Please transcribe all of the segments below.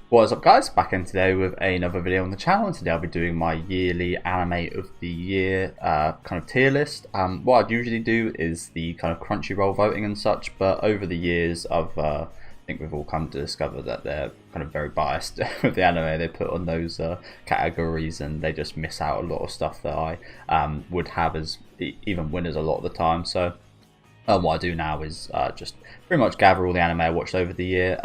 What is up, guys? Back in today with another video on the channel, and today I'll be doing my yearly anime of the year kind of tier list. What I'd usually do is the kind of Crunchyroll voting and such, but over the years I think we've all come to discover that they're kind of very biased with the anime they put on those categories, and they just miss out a lot of stuff that I would have as even winners a lot of the time. So what I do now is just pretty much gather all the anime I watched over the year.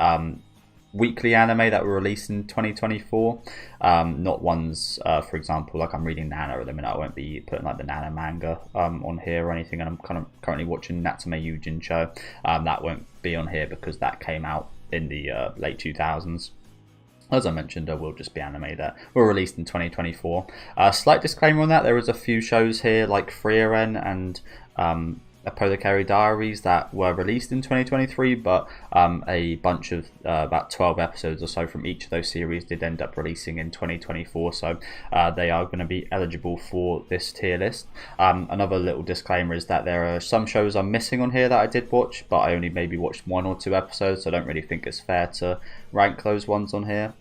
Weekly anime that were released in 2024, not ones, for example, like I'm reading Nana at the minute. I won't be putting like the Nana manga on here or anything, and I'm kind of currently watching Natsume Yujincho. That won't be on here because that came out in the late 2000s. As I mentioned, will just be anime that were released in 2024. Slight disclaimer on that: there is a few shows here like Frieren and Apothecary Diaries that were released in 2023, but a bunch of about 12 episodes or so from each of those series did end up releasing in 2024, so they are going to be eligible for this tier list. Another little disclaimer is that there are some shows I'm missing on here that I did watch, but I only maybe watched 1 or 2 episodes, so I don't really think it's fair to rank those ones on here.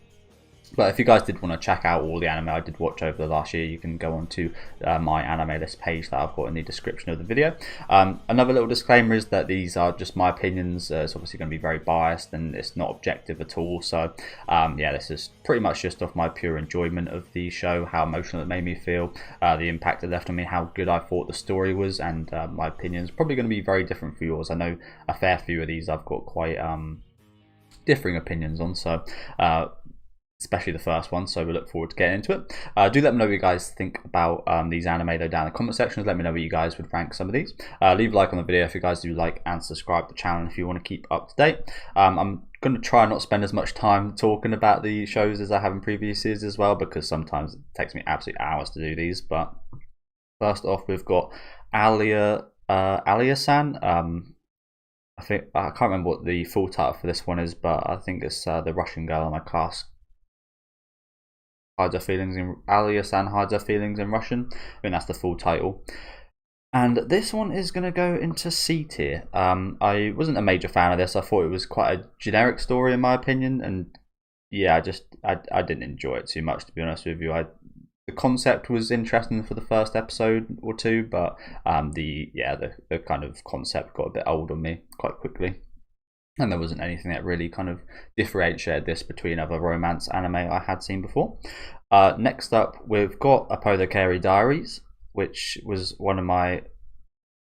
But if you guys did want to check out all the anime I did watch over the last year, you can go on to my anime list page that I've got in the description of the video. Another little disclaimer is that these are just my opinions. It's obviously going to be very biased and it's not objective at all. So yeah, this is pretty much just off my pure enjoyment of the show, how emotional it made me feel, the impact it left on me, how good I thought the story was, and my opinions probably going to be very different for yours. I know a fair few of these I've got quite differing opinions on, so especially the first one, so we look forward to getting into it. Do let me know what you guys think about these anime though down in the comment sections. Let me know what you guys would rank some of these. Leave a like on the video if you guys do like, and subscribe to the channel if you want to keep up to date. I'm going to try not spend as much time talking about the shows as I have in previous years as well, because sometimes it takes me absolute hours to do these. But first off, we've got Alia-san. I can't remember what the full title for this one is, but I think it's the Russian girl on my cast hides her feelings in Alia-san hides her feelings in Russian. I think that's the full title. And this one is going to go into C tier. I wasn't a major fan of this. I thought it was quite a generic story in my opinion, and yeah, I didn't enjoy it too much, to be honest with you. The concept was interesting for the first episode or two, but the kind of concept got a bit old on me quite quickly. And there wasn't anything that really kind of differentiated this between other romance anime I had seen before. Next up, we've got Apothecary Diaries, which was one of my...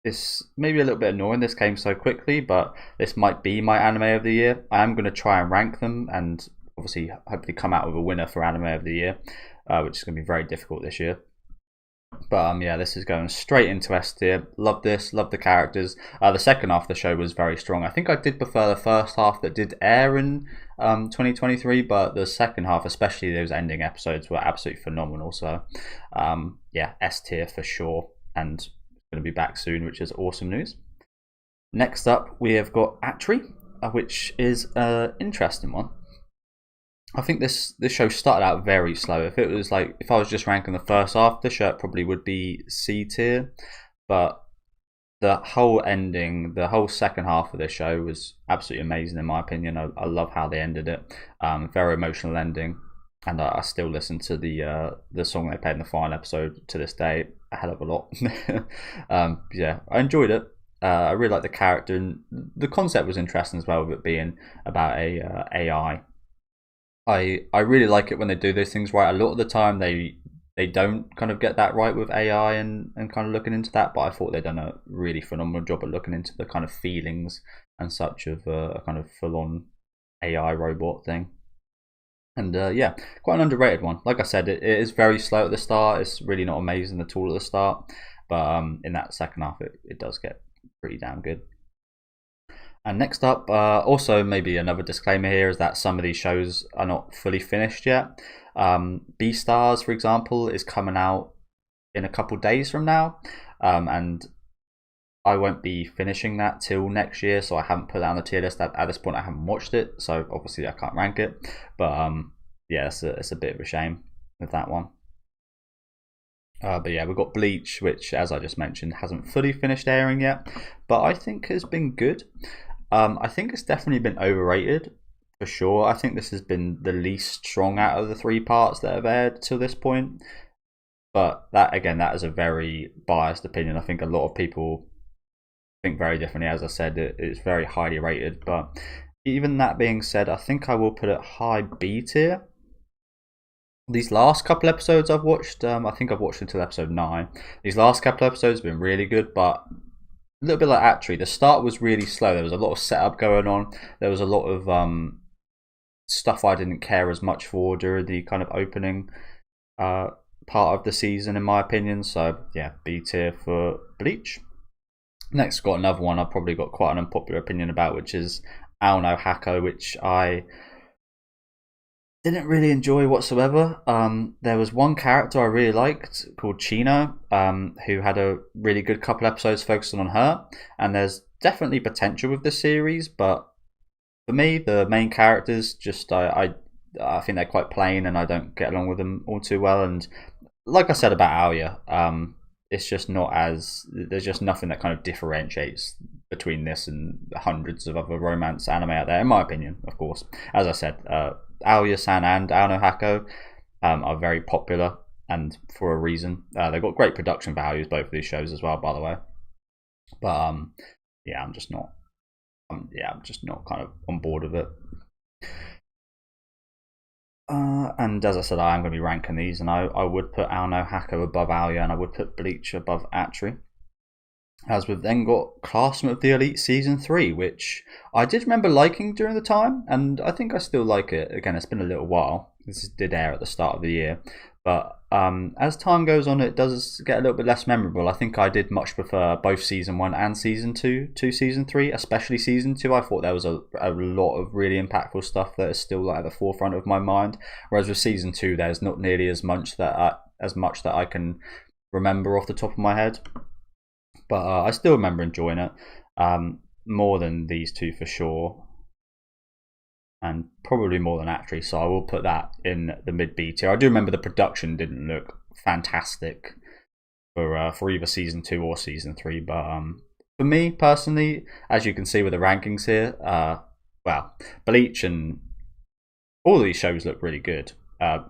It's maybe a little bit annoying this came so quickly, but this might be my anime of the year. I am going to try and rank them and obviously hopefully come out with a winner for anime of the year, which is going to be very difficult this year. But yeah, this is going straight into S tier. Love this, love the characters. The second half of the show was very strong. I think I did prefer the first half that did air in 2023, but the second half, especially those ending episodes, were absolutely phenomenal. So yeah, S tier for sure, and it's going to be back soon, which is awesome news. Next up, we have got Atri, which is an interesting one. I think this show started out very slow. If I was just ranking the first half, the show probably would be C tier. But the whole ending, the whole second half of this show was absolutely amazing in my opinion. I love how they ended it. Very emotional ending, and I still listen to the song they played in the final episode to this day a hell of a lot. Yeah, I enjoyed it. I really like the character, and the concept was interesting as well, with it being about a AI. I really like it when they do those things right. A lot of the time they don't kind of get that right with AI and kind of looking into that, but I thought they'd done a really phenomenal job at looking into the kind of feelings and such of a kind of full-on AI robot thing. And yeah, quite an underrated one. Like I said, it is very slow at the start. It's really not amazing at all at the start, but in that second half it does get pretty damn good. And next up, also maybe another disclaimer here, is that some of these shows are not fully finished yet. Beastars, for example, is coming out in a couple days from now, and I won't be finishing that till next year, so I haven't put that on the tier list. At this point I haven't watched it, so obviously I can't rank it, but yeah, it's a bit of a shame with that one. But yeah, we've got Bleach, which, as I just mentioned, hasn't fully finished airing yet, but I think has been good. I think it's definitely been overrated for sure. I think this has been the least strong out of the 3 parts that have aired till this point. But that, again, that is a very biased opinion. I think a lot of people think very differently. As I said, it's very highly rated. But even that being said, I think I will put it high B tier. These last couple episodes I've watched, I think I've watched until episode 9. These last couple episodes have been really good, but a little bit like Atri. The start was really slow. There was a lot of setup going on. There was a lot of stuff I didn't care as much for during the kind of opening part of the season, in my opinion. So yeah, B tier for Bleach. Next, got another one I've probably got quite an unpopular opinion about, which is Ao no Hako, which I didn't really enjoy whatsoever. There was one character I really liked called Chino, who had a really good couple episodes focusing on her, and there's definitely potential with the series, but for me, the main characters just I think they're quite plain, and I don't get along with them all too well. And like I said about Aoya, it's just not as there's just nothing that kind of differentiates between this and hundreds of other romance anime out there, in my opinion. Of course, as I said, Aoya-san and Ao no Hako are very popular, and for a reason. They've got great production values, both of these shows as well, by the way. But yeah, I'm just not kind of on board with it. And as I said, I am going to be ranking these, and I would put Ao no Hako above Aoya, and I would put Bleach above Atri. As we've then got Classroom of the Elite Season 3, which I did remember liking during the time, and I think I still like it. Again, it's been a little while. This did air at the start of the year. But as time goes on, it does get a little bit less memorable. I think I did much prefer both Season 1 and Season 2 to Season 3, especially Season 2. I thought there was a lot of really impactful stuff that is still at the forefront of my mind. Whereas with Season 2, there's not nearly as much that I can remember off the top of my head. But I still remember enjoying it more than these two for sure, and probably more than Atri. So I will put that in the mid B tier. I do remember the production didn't look fantastic for either Season 2 or Season 3, but for me personally, as you can see with the rankings here, well, Bleach and all of these shows look really good. Apart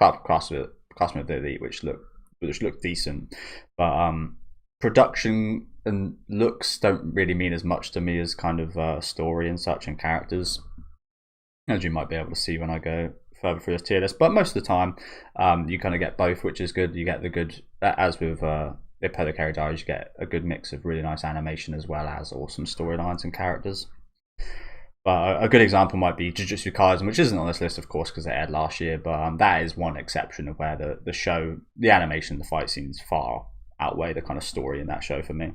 from Classroom of the Elite, which look decent, but production and looks don't really mean as much to me as kind of story and such and characters, as you might be able to see when I go further through this tier list. But most of the time, you kind of get both, which is good. You get the good, as with Apothecary Diaries, you get a good mix of really nice animation as well as awesome storylines and characters. But a good example might be Jujutsu Kaisen, which isn't on this list, of course, because it aired last year. But that is one exception of where the show, the animation, the fight scenes far outweigh the kind of story in that show for me.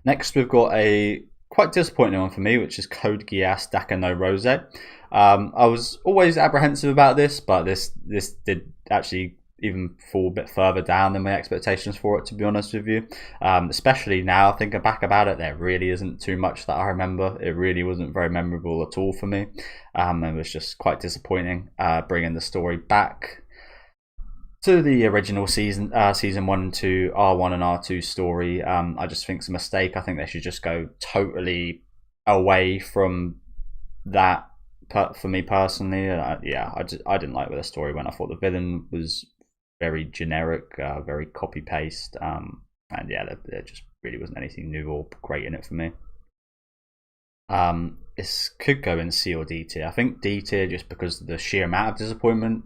Next, we've got a quite disappointing one for me, which is Code Geass Daka no Rose. I was always apprehensive about this, but this did actually even fall a bit further down than my expectations for it, to be honest with you. Especially now thinking back about it, there really isn't too much that I remember. It really wasn't very memorable at all for me. It was just quite disappointing bringing the story back to the original season 1 and 2, R1 and R2 story. I just think it's a mistake. I think they should just go totally away from that. For me personally, yeah, I didn't like where the story went. I thought the villain was very generic, very copy paste, and yeah, there just really wasn't anything new or great in it for me. This could go in C or D tier. I think D tier just because of the sheer amount of disappointment.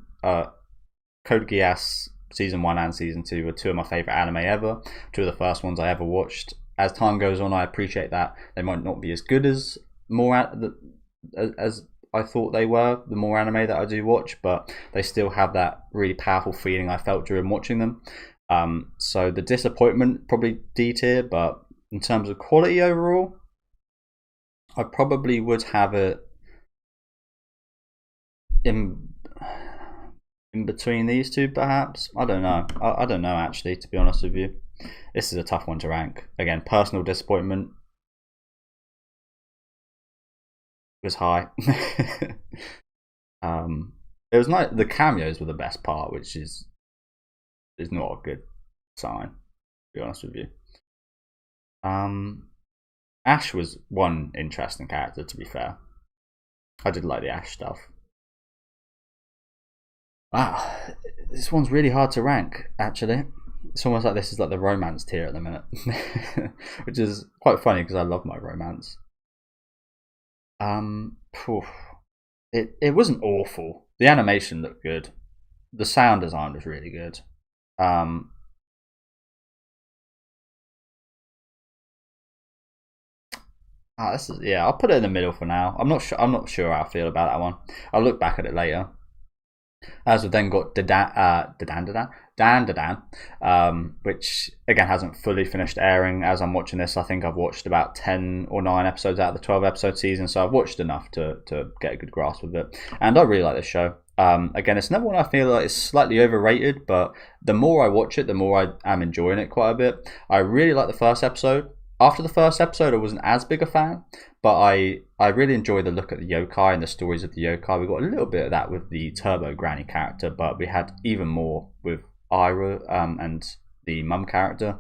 Code Geass Season 1 and Season 2 were two of my favourite anime ever. Two of the first ones I ever watched. As time goes on, I appreciate that they might not be as good as as I thought they were, the more anime that I do watch, but they still have that really powerful feeling I felt during watching them. So the disappointment, probably D tier, but in terms of quality overall, I probably would have it in between these two, perhaps. I don't know. I don't know, actually, to be honest with you. This is a tough one to rank. Again, personal disappointment was high. It was like the cameos were the best part, which is not a good sign, to be honest with you. Ash was one interesting character, to be fair. I did like the Ash stuff. Wow, this one's really hard to rank, actually. It's almost like this is like the romance tier at the minute, which is quite funny because I love my romance. Phew. It wasn't awful. The animation looked good. The sound design was really good. Um, this is, yeah, I'll put it in the middle for now. I'm not sure. I'm not sure how I feel about that one. I'll look back at it later. As we've then got Dan, which again hasn't fully finished airing. As I'm watching this, I think I've watched about 10 or 9 episodes out of the 12 episode season, so I've watched enough to get a good grasp of it. And I really like this show. Again, it's another one I feel like is slightly overrated, but the more I watch it, the more I am enjoying it quite a bit. I really like the first episode. After the first episode, I wasn't as big a fan, but I really enjoy the look at the yokai and the stories of the yokai. We got a little bit of that with the Turbo Granny character, but we had even more with Ira and the mum character.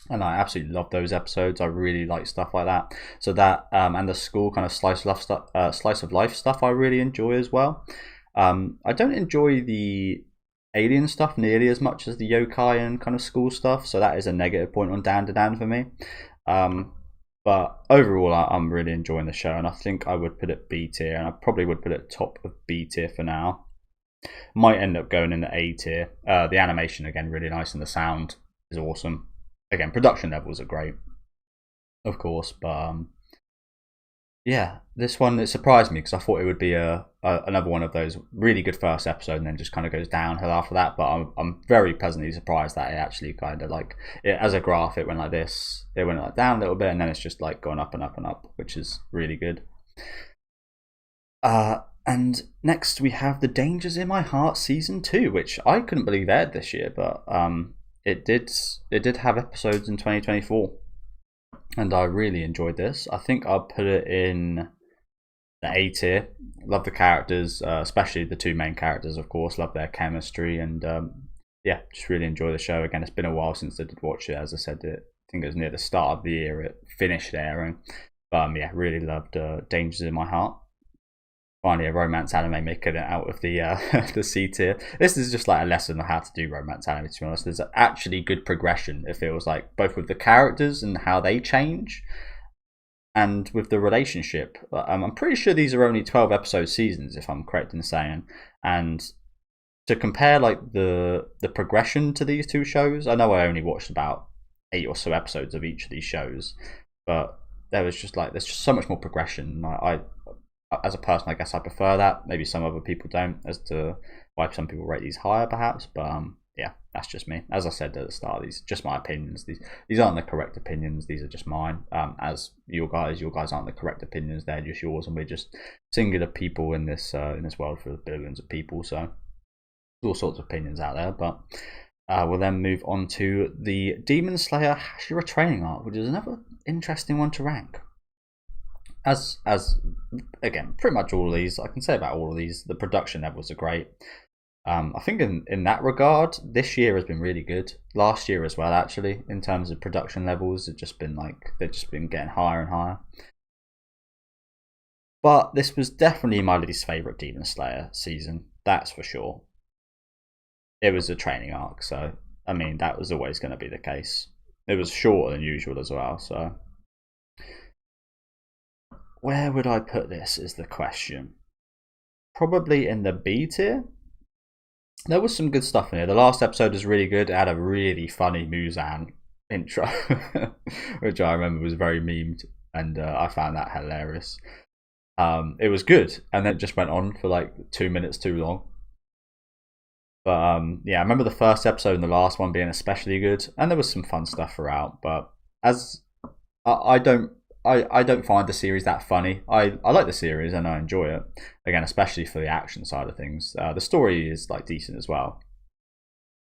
And I absolutely love those episodes. I really like stuff like that. So that and the school kind of slice of life stuff I really enjoy as well. I don't enjoy the alien stuff nearly as much as the yokai and kind of school stuff. So that is a negative point on Dan to Dan for me. But overall, I'm really enjoying the show, and I think I would put it B tier, and I probably would put it top of B tier for now. Might end up going in the A tier. The animation again really nice, and the sound is awesome. Again, production levels are great, of course, but yeah, this one it surprised me because I thought it would be another one of those really good first episode and then just kind of goes downhill after that. But I'm very pleasantly surprised that it actually kind of like it, as a graph it went like this, it went like down a little bit and then it's just like going up and up and up, which is really good. And next we have The Dangers in My Heart season 2, which I couldn't believe aired this year, but it did have episodes in 2024. And I really enjoyed this. I think I'll put it in the A tier. Love the characters, especially the two main characters, of course. Love their chemistry, and yeah, just really enjoy the show. Again, it's been a while since I did watch it. As I said, I think it was near the start of the year it finished airing. But yeah, really loved Dangers in My Heart. Finally, a romance anime making it out of the the C tier. This is just like a lesson on how to do romance anime. To be honest, there's actually good progression. It feels like both with the characters and how they change, and with the relationship. I'm pretty sure these are only 12 episode seasons, if I'm correct in saying. And to compare like the progression to these two shows, I know I only watched about 8 or so episodes of each of these shows, but there's just so much more progression. I as a person, I guess I prefer that. Maybe some other people don't, as to why some people rate these higher, perhaps. But yeah, that's just me. As I said at the start, these are just my opinions. These aren't the correct opinions. These are just mine. As your guys aren't the correct opinions. They're just yours, and we're just singular people in this world for billions of people. So there's all sorts of opinions out there. But we'll then move on to the Demon Slayer Hashira training arc, which is another interesting one to rank. As again, pretty much all of these, I can say about all of these, the production levels are great. I think in that regard, this year has been really good. Last year as well, actually, in terms of production levels, they've just been getting higher and higher. But this was definitely my least favourite Demon Slayer season, that's for sure. It was a training arc, so I mean that was always going to be the case. It was shorter than usual as well, so where would I put this is the question. Probably in the B tier. There was some good stuff in here. The last episode was really good. It had a really funny Muzan intro, which I remember was very memed, and I found that hilarious. It was good, and then it just went on for like 2 minutes too long. But yeah, I remember the first episode and the last one being especially good, and there was some fun stuff throughout. But as I don't find the series that funny. I like the series and I enjoy it. Again, especially for the action side of things. The story is like decent as well.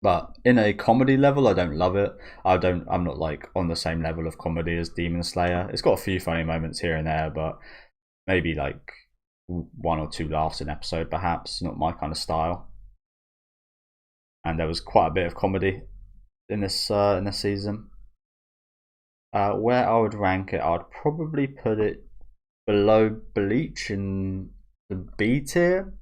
But in a comedy level, I don't love it. I'm not like on the same level of comedy as Demon Slayer. It's got a few funny moments here and there, but maybe like 1 or 2 laughs an episode, perhaps. Not my kind of style. And there was quite a bit of comedy in this season. Where I would rank it, I would probably put it below Bleach in the B tier.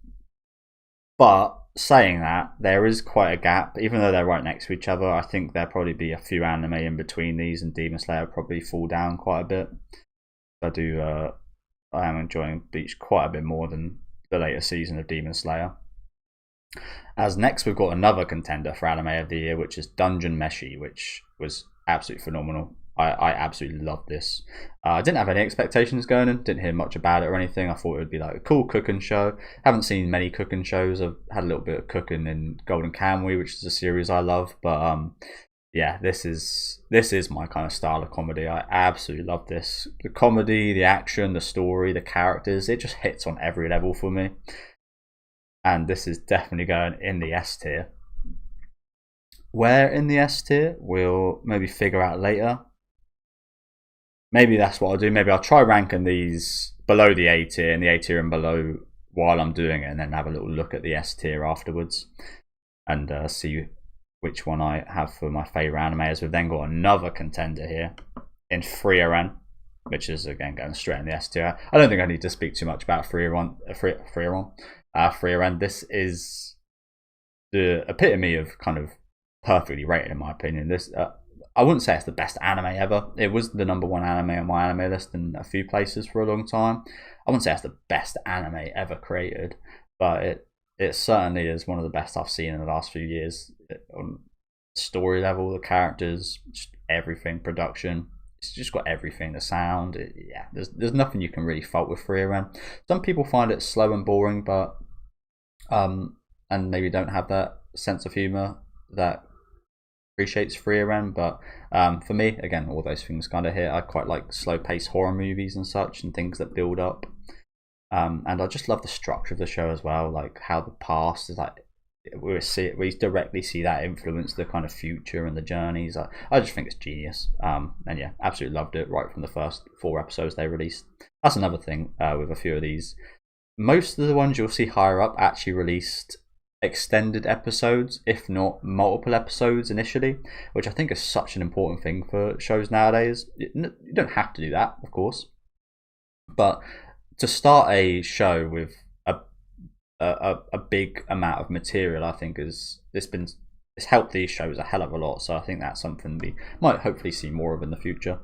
But saying that, there is quite a gap, even though they're right next to each other. I think there'll probably be a few anime in between these, and Demon Slayer probably fall down quite a bit. I am enjoying Bleach quite a bit more than the later season of Demon Slayer. As next, we've got another contender for anime of the year, which is Dungeon Meshi, which was absolutely phenomenal. I absolutely loved this. I didn't have any expectations going in, didn't hear much about it or anything. I thought it would be like a cool cooking show. Haven't seen many cooking shows. I've had a little bit of cooking in Golden Kamuy, which is a series I love. But yeah, this is my kind of style of comedy. I absolutely love this. The comedy, the action, the story, the characters, it just hits on every level for me. And this is definitely going in the S tier. Where in the S tier, we'll maybe figure out later. Maybe that's what I'll do. Maybe I'll try ranking these below the A tier and the A tier and below while I'm doing it, and then have a little look at the S tier afterwards and see which one I have for my favourite anime. As we've then got another contender here in Frieren, which is again going straight in the S tier. I don't think I need to speak too much about Frieren. This is the epitome of kind of perfectly rated, in my opinion. This I wouldn't say it's the best anime ever. It was the #1 anime on my anime list in a few places for a long time. I wouldn't say it's the best anime ever created, but it certainly is one of the best I've seen in the last few years. On story level, the characters, just everything, production. It's just got everything. The sound, yeah. There's nothing you can really fault with Frieren. Some people find it slow and boring, but and maybe don't have that sense of humor that appreciates Frieren. But for me, again, all those things kind of hit. I quite like slow-paced horror movies and such, and things that build up. And I just love the structure of the show as well, like how the past is like we directly see that influence the kind of future and the journeys. I just think it's genius. And yeah, absolutely loved it right from the first 4 episodes they released. That's another thing with a few of these. Most of the ones you'll see higher up actually released extended episodes, if not multiple episodes initially, which I think is such an important thing for shows nowadays. You don't have to do that, of course, but to start a show with a big amount of material, I think it's helped these shows a hell of a lot. So I think that's something we might hopefully see more of in the future.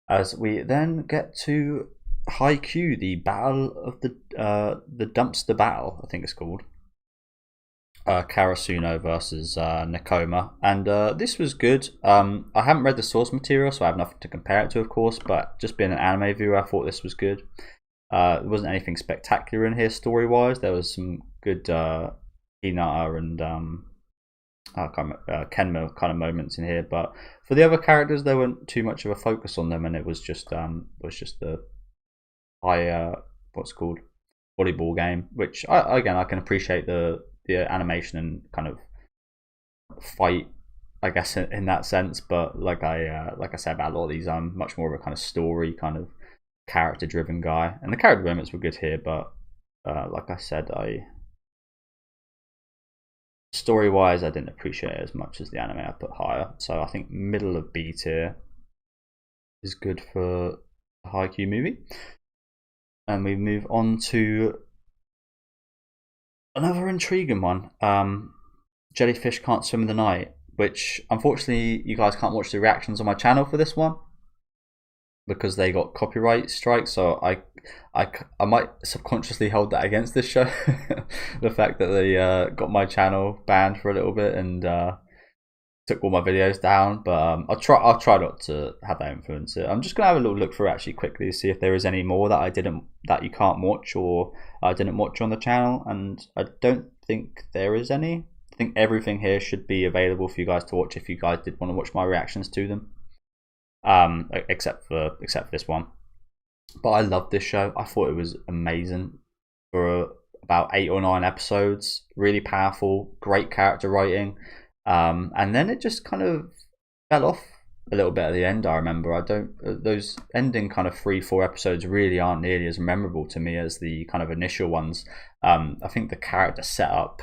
As we then get to Haikyuu, the battle of the dumpster battle, I think it's called. Karasuno versus Nekoma, and this was good. I haven't read the source material, so I have nothing to compare it to, of course, but just being an anime viewer, I thought this was good. There wasn't anything spectacular in here story-wise. There was some good Hinata and Kenma kind of moments in here, but for the other characters, there weren't too much of a focus on them, and it was just the high what's called volleyball game, which I can appreciate the animation and kind of fight, I guess, in that sense. But like I said about a lot of these, I'm much more of a kind of story, kind of character driven guy, and the character moments were good here. But like I said, story wise, I didn't appreciate it as much as the anime I put higher. So I think middle of B tier is good for a Haikyuu movie. And we move on to another intriguing one. Jellyfish Can't Swim in the Night, which unfortunately you guys can't watch the reactions on my channel for this one because they got copyright strikes. So I might subconsciously hold that against this show. The fact that they got my channel banned for a little bit and took all my videos down, but I'll try not to have that influence it. I'm just gonna have a little look through actually quickly to see if there is any more that you can't watch or I didn't watch on the channel, and I don't think there is any. I think everything here should be available for you guys to watch if you guys did want to watch my reactions to them, except for this one. But I loved this show. I thought it was amazing for about 8 or 9 episodes. Really powerful, great character writing. And then it just kind of fell off a little bit at the end. I remember those ending kind of 3-4 episodes really aren't nearly as memorable to me as the kind of initial ones. I think the character setup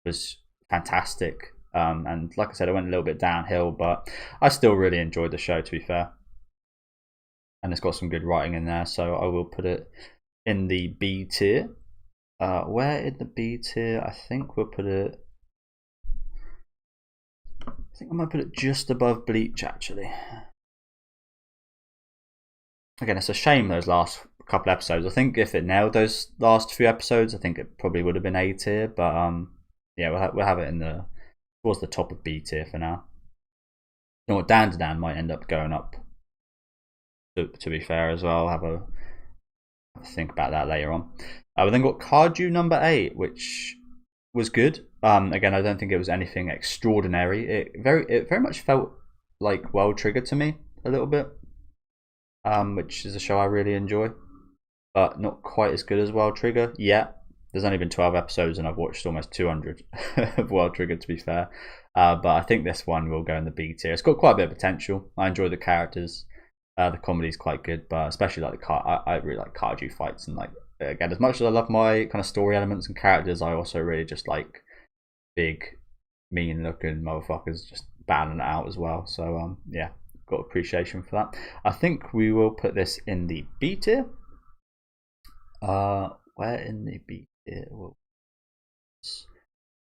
was fantastic, and like I said, I went a little bit downhill, but I still really enjoyed the show, to be fair, and it's got some good writing in there, so I will put it in the B tier. Where in the B tier? I think we'll put it. I think I might put it just above Bleach, actually. Again, it's a shame those last couple episodes. I think if it nailed those last few episodes, I think it probably would have been A tier. But yeah, we'll have it in towards the top of B tier for now. You know what, Dan might end up going up. To be fair, as well, I'll have a think about that later on. We then got Kaiju number 8, which was good. Again, I don't think it was anything extraordinary. It very much felt like World Trigger to me a little bit, which is a show I really enjoy, but not quite as good as World Trigger yet. There's only been 12 episodes and I've watched almost 200 of World Trigger, to be fair. But I think this one will go in the B tier. It's got quite a bit of potential. I enjoy the characters. The comedy is quite good, but especially like I really like Kaiju fights, and like again, as much as I love my kind of story elements and characters, I also really just like big, mean-looking motherfuckers just battling it out as well. So yeah, got appreciation for that. I think we will put this in the B tier. Where in the B tier? Well,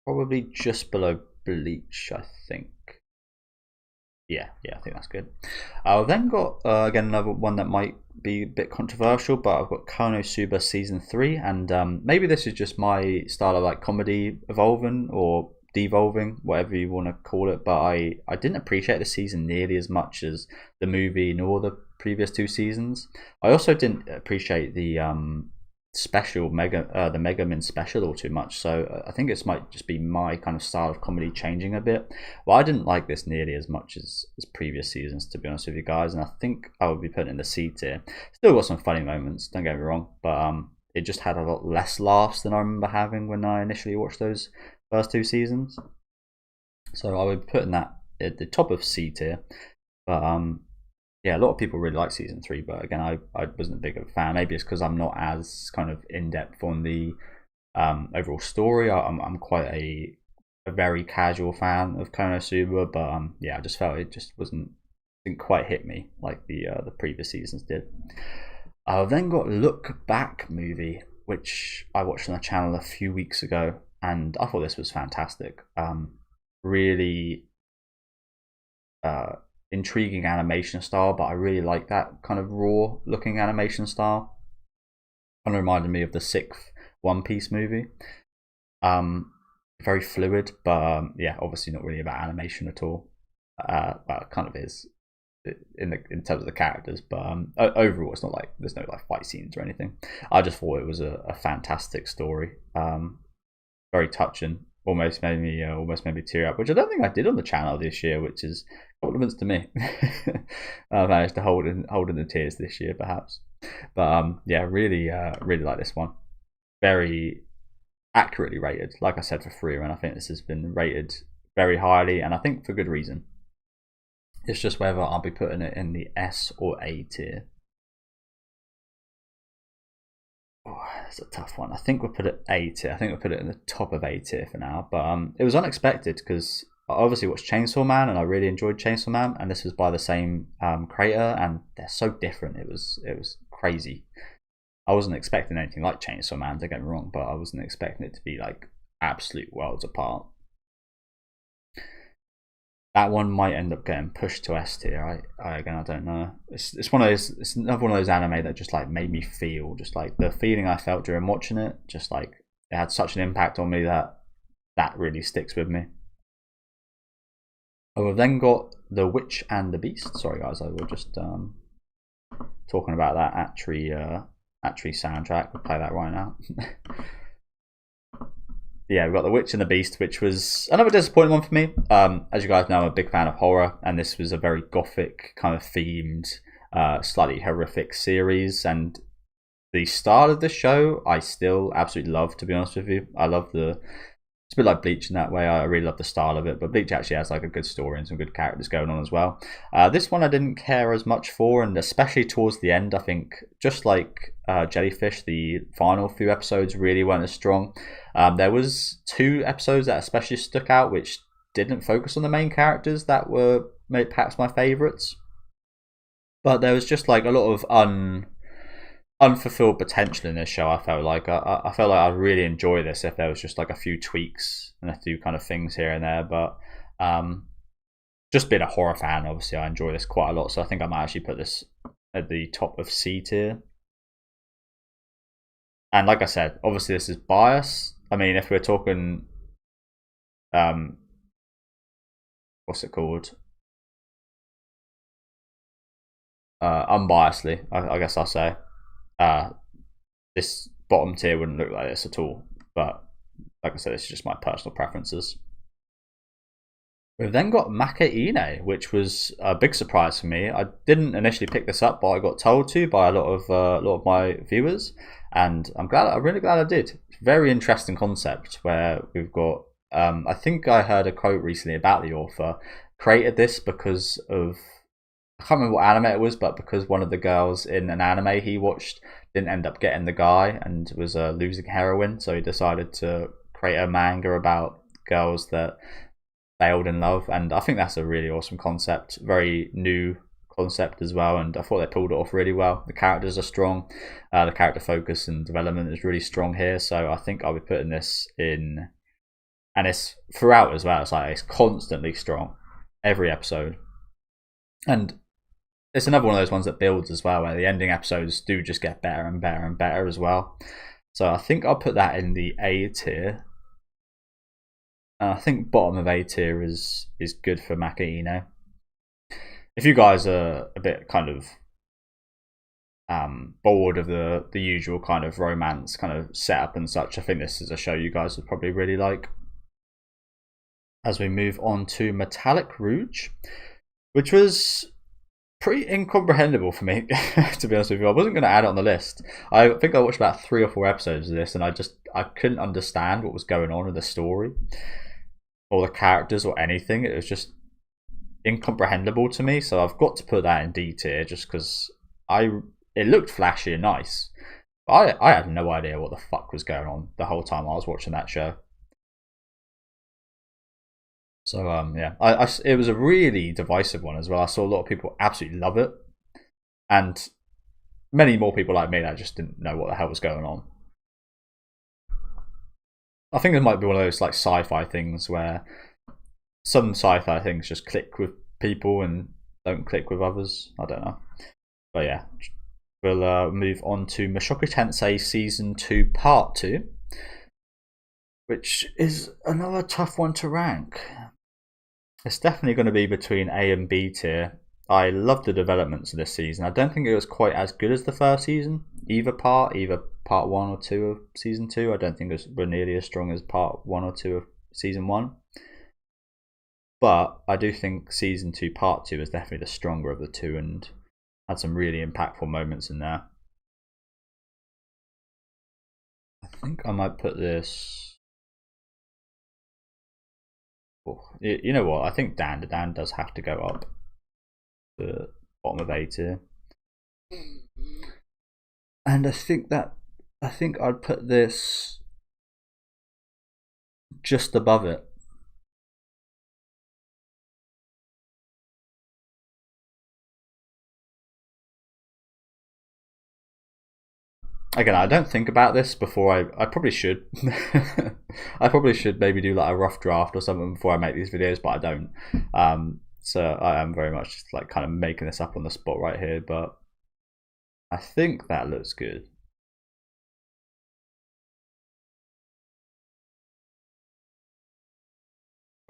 probably just below Bleach, I think. Yeah, I think that's good. I've then got again another one that might be a bit controversial, but I've got Konosuba season 3, and maybe this is just my style of like comedy evolving or devolving, whatever you want to call it. But I didn't appreciate the season nearly as much as the movie nor the previous 2 seasons. I also didn't appreciate the special the Megamin special all too much, so I think this might just be my kind of style of comedy changing a bit. Well, I didn't like this nearly as much as previous seasons, to be honest with you guys, and I think I would be putting it in the C tier. Still got some funny moments, don't get me wrong, but it just had a lot less laughs than I remember having when I initially watched those first 2 seasons. So I would be putting that at the top of C tier. But yeah, a lot of people really like season 3, but again, I wasn't a big of a fan. Maybe it's because I'm not as kind of in depth on the overall story. I'm quite a very casual fan of Konosuba, but yeah, I just felt it just didn't quite hit me like the previous seasons did. I've then got Look Back movie, which I watched on the channel a few weeks ago, and I thought this was fantastic. Really intriguing animation style, but I really like that kind of raw looking animation style. Kind of reminded me of the 6th One Piece movie. Very fluid, but yeah, obviously not really about animation at all. Well, it kind of is in terms of the characters, but overall it's not like there's no like fight scenes or anything. I just thought it was a fantastic story. Very touching. Almost made me tear up, which I don't think I did on the channel this year, which is compliments to me. I managed to hold in the tears this year, perhaps. But yeah, really like this one. Very accurately rated, like I said, for Free, and I think this has been rated very highly, and I think for good reason. It's just whether I'll be putting it in the S or A tier. Oh, it's a tough one. I think we'll put it A tier. I think we'll put it in the top of A tier for now. But it was unexpected because I obviously watched Chainsaw Man and I really enjoyed Chainsaw Man, and this was by the same creator, and they're so different. It was crazy. I wasn't expecting anything like Chainsaw Man, don't get me wrong, but I wasn't expecting it to be like absolute worlds apart. That one might end up getting pushed to S tier. I don't know. It's one of those. It's another one of those anime that just like made me feel just like the feeling I felt during watching it. Just like it had such an impact on me that really sticks with me. I've then got The Witch and the Beast. Sorry guys, I was just talking about that Atri soundtrack. We'll play that right now. Yeah, we've got The Witch and the Beast, which was another disappointing one for me. As you guys know, I'm a big fan of horror, and this was a very gothic kind of themed, slightly horrific series. And the start of the show, I still absolutely love, to be honest with you. I love it's a bit like Bleach in that way. I really love the style of it, but Bleach actually has like a good story and some good characters going on as well. This one I didn't care as much for, and especially towards the end, I think just like Jellyfish, the final few episodes really weren't as strong. There was 2 episodes that especially stuck out, which didn't focus on the main characters that were perhaps my favourites. But there was just like a lot of unfulfilled potential in this show. I felt like I felt like I'd really enjoy this if there was just like a few tweaks and a few kind of things here and there. But just being a horror fan, obviously I enjoy this quite a lot. So I think I might actually put this at the top of C tier. And like I said, obviously this is bias. I mean, if we're talking, what's it called? Unbiasedly, I guess I'll say. This bottom tier wouldn't look like this at all. But like I said, it's just my personal preferences. We've then got Maka Ine, which was a big surprise for me. I didn't initially pick this up, but I got told to by a lot of my viewers, and I'm really glad I did. Very interesting concept where we've got. I think I heard a quote recently about the author created this because of, I can't remember what anime it was, but because one of the girls in an anime he watched didn't end up getting the guy and was a losing heroine, so he decided to create a manga about girls that failed in love. And I think that's a really awesome concept, very new concept as well, and I thought they pulled it off really well. The characters are strong, the character focus and development is really strong here, so I think I'll be putting this in, and it's throughout as well. It's like it's constantly strong every episode, and it's another one of those ones that builds as well, where the ending episodes do just get better and better and better as well. So I think I'll put that in the A tier. I think bottom of A tier is good for Maka Ine. If you guys are a bit kind of bored of the usual kind of romance kind of setup and such, I think this is a show you guys would probably really like. As we move on to Metallic Rouge, which was pretty incomprehensible for me, to be honest with you. I wasn't going to add it on the list. I think I watched about 3 or 4 episodes of this, and I couldn't understand what was going on in the story or the characters or anything. It was just incomprehensible to me, so I've got to put that in D tier just because it looked flashy and nice. I had no idea what the fuck was going on the whole time I was watching that show. So yeah, it was a really divisive one as well. I saw a lot of people absolutely love it, and many more people like me that just didn't know what the hell was going on. I think it might be one of those like sci-fi things where some sci-fi things just click with people and don't click with others. I don't know, but yeah, we'll move on to Mushoku Tensei Season 2 Part 2, which is another tough one to rank. It's definitely going to be between A and B tier. I love the developments of this season. I don't think it was quite as good as the first season, either part 1 or 2 of Season 2. I don't think it was nearly as strong as part 1 or 2 of Season 1. But I do think Season 2 Part 2 is definitely the stronger of the two and had some really impactful moments in there. I think I might put this... Oh, you know what? I think Dan does have to go up to the bottom of A tier. And I think I'd put this just above it. Again, I don't think about this before I probably should. I probably should maybe do like a rough draft or something before I make these videos, but I don't. So I am very much just like kind of making this up on the spot right here, but I think that looks good.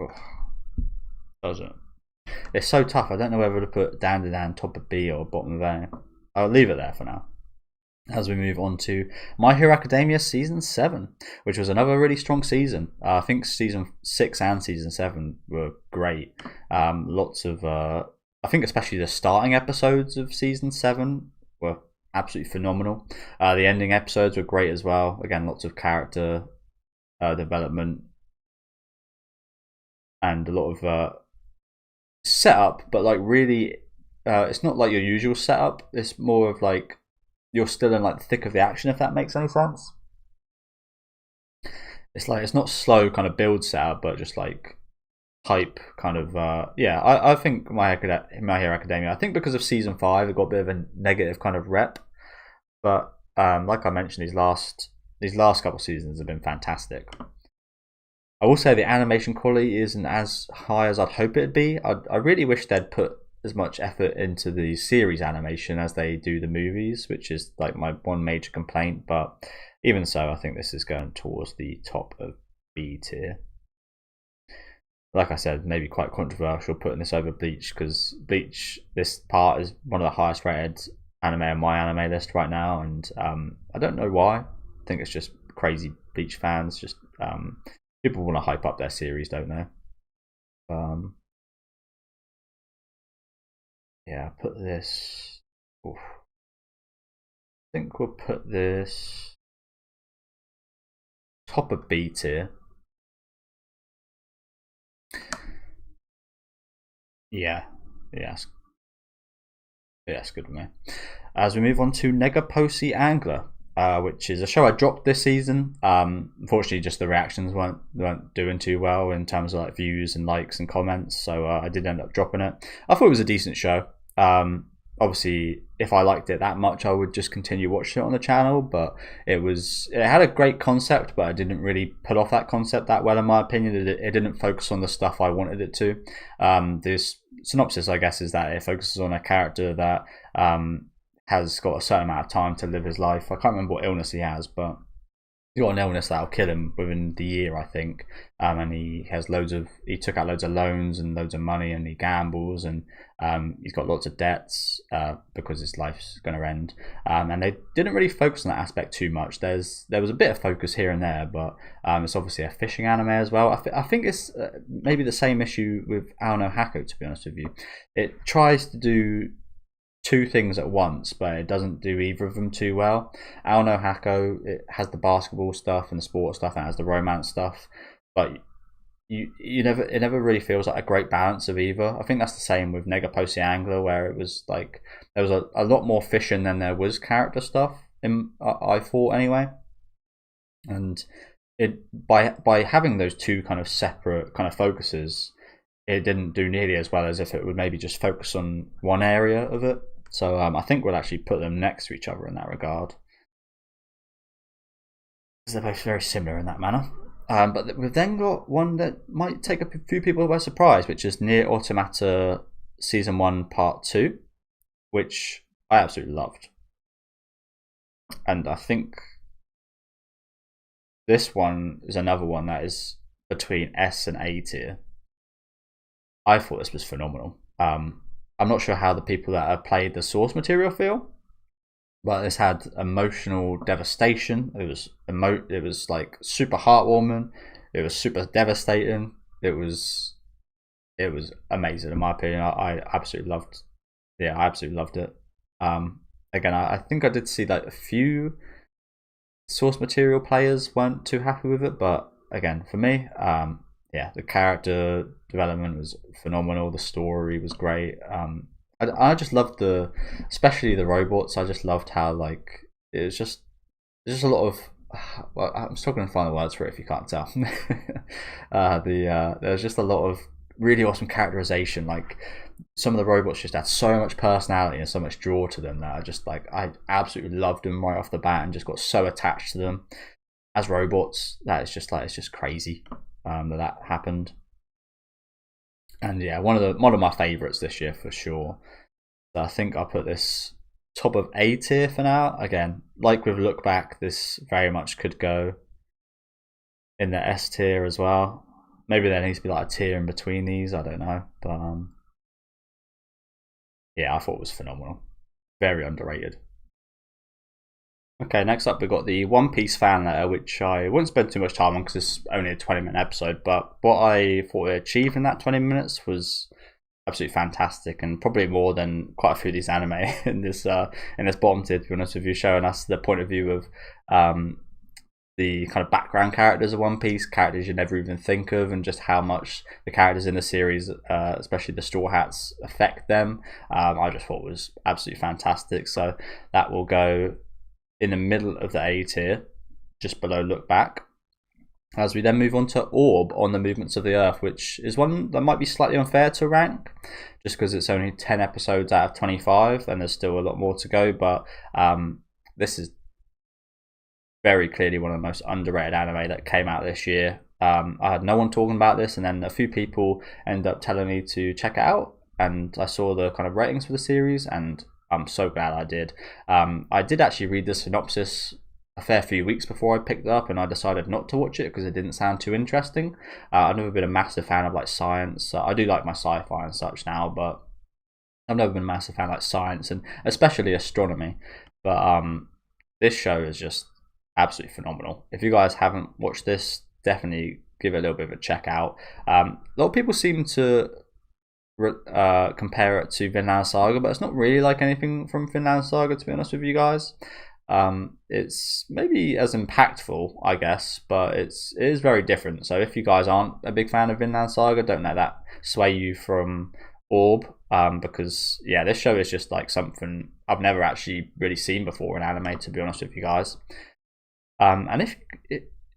Oh, doesn't. It's so tough. I don't know whether to put Dan top of B or bottom of A. I'll leave it there for now. As we move on to My Hero Academia Season 7, which was another really strong season. I think Season 6 and Season 7 were great. Lots of, I think especially the starting episodes of Season 7 were absolutely phenomenal. The ending episodes were great as well. Again, lots of character development and a lot of setup, but like really, it's not like your usual setup. It's more of like, you're still in like the thick of the action, if that makes any sense. It's like it's not slow kind of build setup, but just like hype kind of. Yeah, I think My Hero Academia. I think because of Season 5, it got a bit of a negative kind of rep, but Like I mentioned, these last couple of seasons have been fantastic. I will say the animation quality isn't as high as I'd hope it'd be. I really wish they'd put as much effort into the series animation as they do the movies, which is like my one major complaint. But even so, I think this is going towards the top of B tier. Like I said, maybe quite controversial putting this over Bleach, because Bleach, this part is one of the highest rated anime on my anime list right now, and I don't know why. I think it's just crazy Bleach fans. Just people want to hype up their series, don't they? Yeah, put this. Oof. I think we'll put this top of B tier. Yeah, yes, it's good with me. As we move on to Negaposi Angler, which is a show I dropped this season. Unfortunately, just the reactions weren't doing too well in terms of like views and likes and comments, so I did end up dropping it. I thought it was a decent show. Obviously, if I liked it that much, I would just continue watching it on the channel. But it had a great concept, but it didn't really pull off that concept that well, in my opinion. It didn't focus on the stuff I wanted it to. This synopsis, I guess, is that it focuses on a character that has got a certain amount of time to live his life. I can't remember what illness he has, but he's got an illness that'll kill him within the year, I think. And he took out loads of loans and loads of money, and he gambles, and he's got lots of debts because his life's going to end. And they didn't really focus on that aspect too much. There was a bit of focus here and there, but it's obviously a fishing anime as well. I think it's maybe the same issue with Ao no Hako, to be honest with you. It tries to do two things at once, but it doesn't do either of them too well. Ao no Hako, it has the basketball stuff and the sports stuff, and it has the romance stuff, but it never really feels like a great balance of either. I think that's the same with Negaposi Angler, where it was like there was a lot more fishing than there was character stuff. I thought anyway, and by having those two kind of separate kind of focuses, it didn't do nearly as well as if it would maybe just focus on one area of it. So I think we'll actually put them next to each other in that regard, because they're both very similar in that manner. But we've then got one that might take a few people by surprise, which is Nier Automata Season 1 Part 2, which I absolutely loved. And I think this one is another one that is between S and A tier. I thought this was phenomenal. I'm not sure how the people that have played the source material feel, but this had emotional devastation. It was like super heartwarming. It was super devastating. It was amazing in my opinion. I absolutely loved. Yeah, I absolutely loved it. Again, I think I did see like a few source material players weren't too happy with it, but again, for me, yeah, the character development was phenomenal. The story was great. I just loved especially the robots. I just loved how like it was just there's just a lot of. Well, I'm struggling to find the words for it if you can't tell. There's just a lot of really awesome characterization. Like some of the robots just had so much personality and so much draw to them that I absolutely loved them right off the bat and just got so attached to them as robots that it's just crazy. That happened, and yeah, one of my favourites this year for sure. So I think I'll put this top of A tier for now. Again, like with Look Back, this very much could go in the S tier as well. Maybe there needs to be like a tier in between these. I don't know, but yeah, I thought it was phenomenal. Very underrated. Okay, next up we've got the One Piece fan letter, which I wouldn't spend too much time on because it's only a 20-minute episode, but what I thought it achieved in that 20 minutes was absolutely fantastic, and probably more than quite a few of these anime in this bottom tier, to be honest with you, showing us the point of view of the kind of background characters of One Piece, characters you never even think of, and just how much the characters in the series, especially the Straw Hats, affect them. I just thought it was absolutely fantastic, so that will go in the middle of the A tier, just below Look Back. As we then move on to Orb on the Movements of the Earth, which is one that might be slightly unfair to rank, just because it's only 10 episodes out of 25 and there's still a lot more to go, but this is very clearly one of the most underrated anime that came out this year. I had no one talking about this, and then a few people ended up telling me to check it out, and I saw the kind of ratings for the series, and I'm so glad I did. I did actually read the synopsis a fair few weeks before I picked it up, and I decided not to watch it because it didn't sound too interesting. I've never been a massive fan of like science. I do like my sci-fi and such now, but I've never been a massive fan of like science and especially astronomy. But this show is just absolutely phenomenal. If you guys haven't watched this, definitely give it a little bit of a check out. A lot of people seem to compare it to Vinland Saga, but it's not really like anything from Vinland Saga, to be honest with you guys. It's maybe as impactful, I guess, but it is very different. So if you guys aren't a big fan of Vinland Saga, don't let that sway you from Orb, because yeah, this show is just like something I've never actually really seen before in anime, to be honest with you guys. And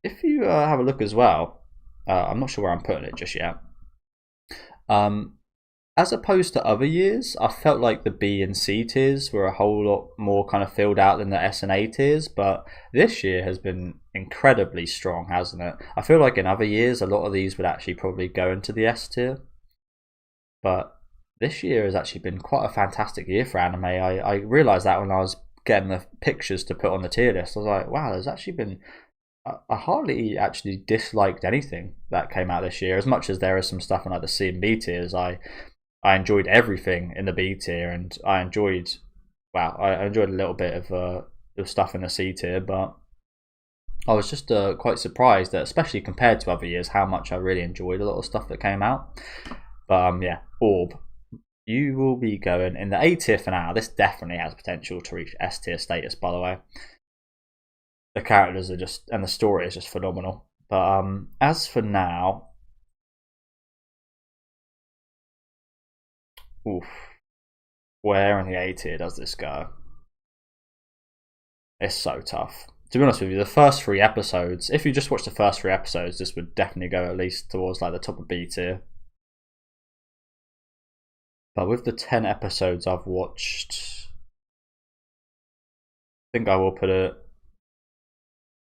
if you have a look as well, I'm not sure where I'm putting it just yet. As opposed to other years, I felt like the B and C tiers were a whole lot more kind of filled out than the S and A tiers, but this year has been incredibly strong, hasn't it? I feel like in other years, a lot of these would actually probably go into the S tier, but this year has actually been quite a fantastic year for anime. I realised that when I was getting the pictures to put on the tier list. I was like, wow, there's actually been I hardly actually disliked anything that came out this year. As much as there is some stuff in like the C and B tiers, I enjoyed everything in the B tier, and I enjoyed a little bit of stuff in the C tier, but I was just quite surprised that, especially compared to other years, how much I really enjoyed a lot of stuff that came out. But yeah, Orb, you will be going in the A tier for now. This definitely has potential to reach S tier status, by the way. The characters are just, and the story is just phenomenal. But as for now, oof, where in the A tier does this go? It's so tough. To be honest with you, the first 3 episodes, if you just watch the first 3 episodes, this would definitely go at least towards like the top of B tier. But with the 10 episodes I've watched, I think I will put it.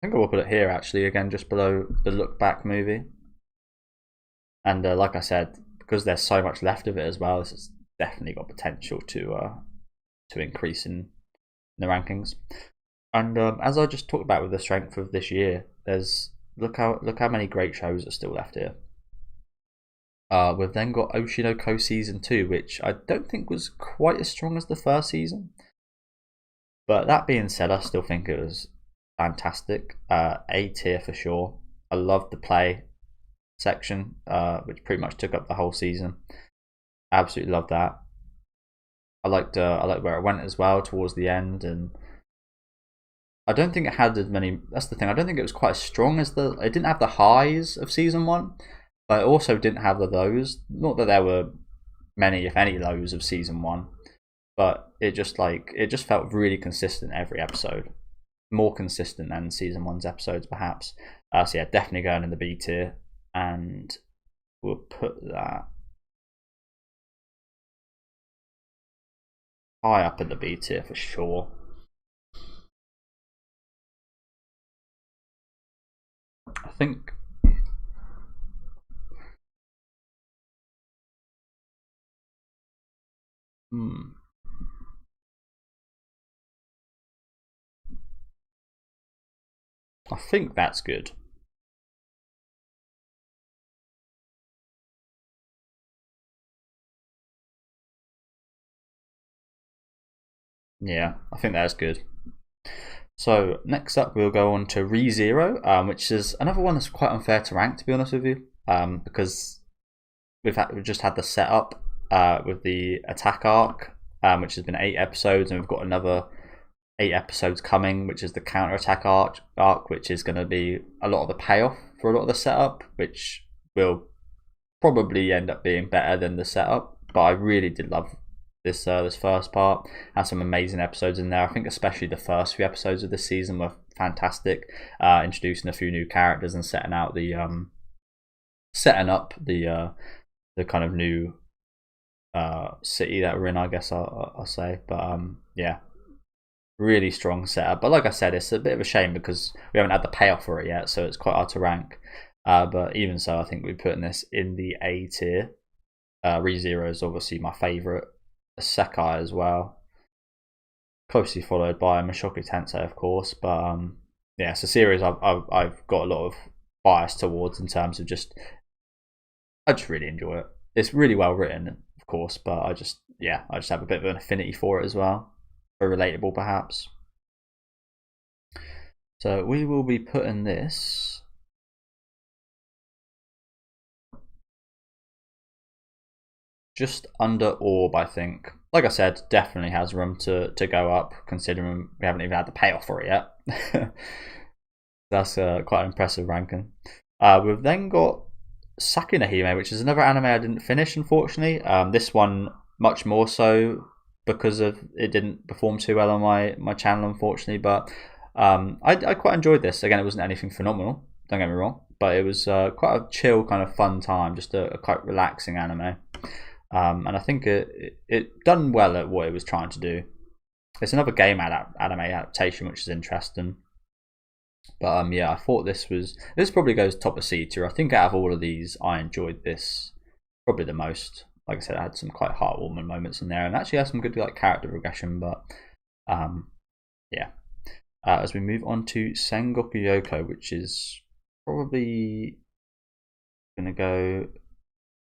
Here actually, again, just below the Look Back movie. And like I said, because there's so much left of it as well, this has definitely got potential to increase in the rankings. And as I just talked about with the strength of this year, there's look how many great shows are still left here. We've then got Oshi no Ko season 2, which I don't think was quite as strong as the first season. But that being said, I still think it was fantastic. A tier for sure. I loved the play section, which pretty much took up the whole season. Absolutely loved that. I liked where it went as well towards the end, and I don't think it had as many. That's the thing. I don't think it was quite as strong as the. It didn't have the highs of season 1, but it also didn't have the lows. Not that there were many, if any, lows of season 1, but it just felt really consistent every episode, more consistent than season 1's episodes perhaps. So yeah, definitely going in the B tier, and we'll put that high up in the B tier for sure. I think I think that's good. Yeah, I think that's good. So next up, we'll go on to ReZero, which is another one that's quite unfair to rank, to be honest with you, because we've just had the setup with the attack arc, which has been 8 episodes, and we've got another 8 episodes coming, which is the counter attack arc, which is going to be a lot of the payoff for a lot of the setup, which will probably end up being better than the setup. But I really did love this first part. Had some amazing episodes in there. I think especially the first few episodes of this season were fantastic, introducing a few new characters and setting up the kind of new city that we're in, I guess I'll say. But yeah, really strong setup. But like I said, it's a bit of a shame because we haven't had the payoff for it yet, so it's quite hard to rank. But even so, I think we're putting this in the A tier. ReZero is obviously my favourite. Sekai as well, closely followed by Mushoku Tensei, of course. But yeah, it's a series I've got a lot of bias towards in terms of just I just really enjoy it. It's really well written, of course, but I just have a bit of an affinity for it as well. Very relatable, perhaps. So we will be putting this just under Orb, I think. Like I said, definitely has room to go up, considering we haven't even had the payoff for it yet. That's quite an impressive ranking. We've then got Saki no Hime, which is another anime I didn't finish, unfortunately. This one much more so because of it didn't perform too well on my channel, unfortunately. But I quite enjoyed this. Again, it wasn't anything phenomenal, don't get me wrong, but it was quite a chill, kind of fun time, just a quite relaxing anime. And I think it done well at what it was trying to do. It's another game anime adaptation, which is interesting. But yeah, I thought this probably goes top of C tier. I think out of all of these, I enjoyed this probably the most. Like I said, I had some quite heartwarming moments in there, and actually had some good like character progression. But yeah, as we move on to Sengoku Yoko, which is probably gonna go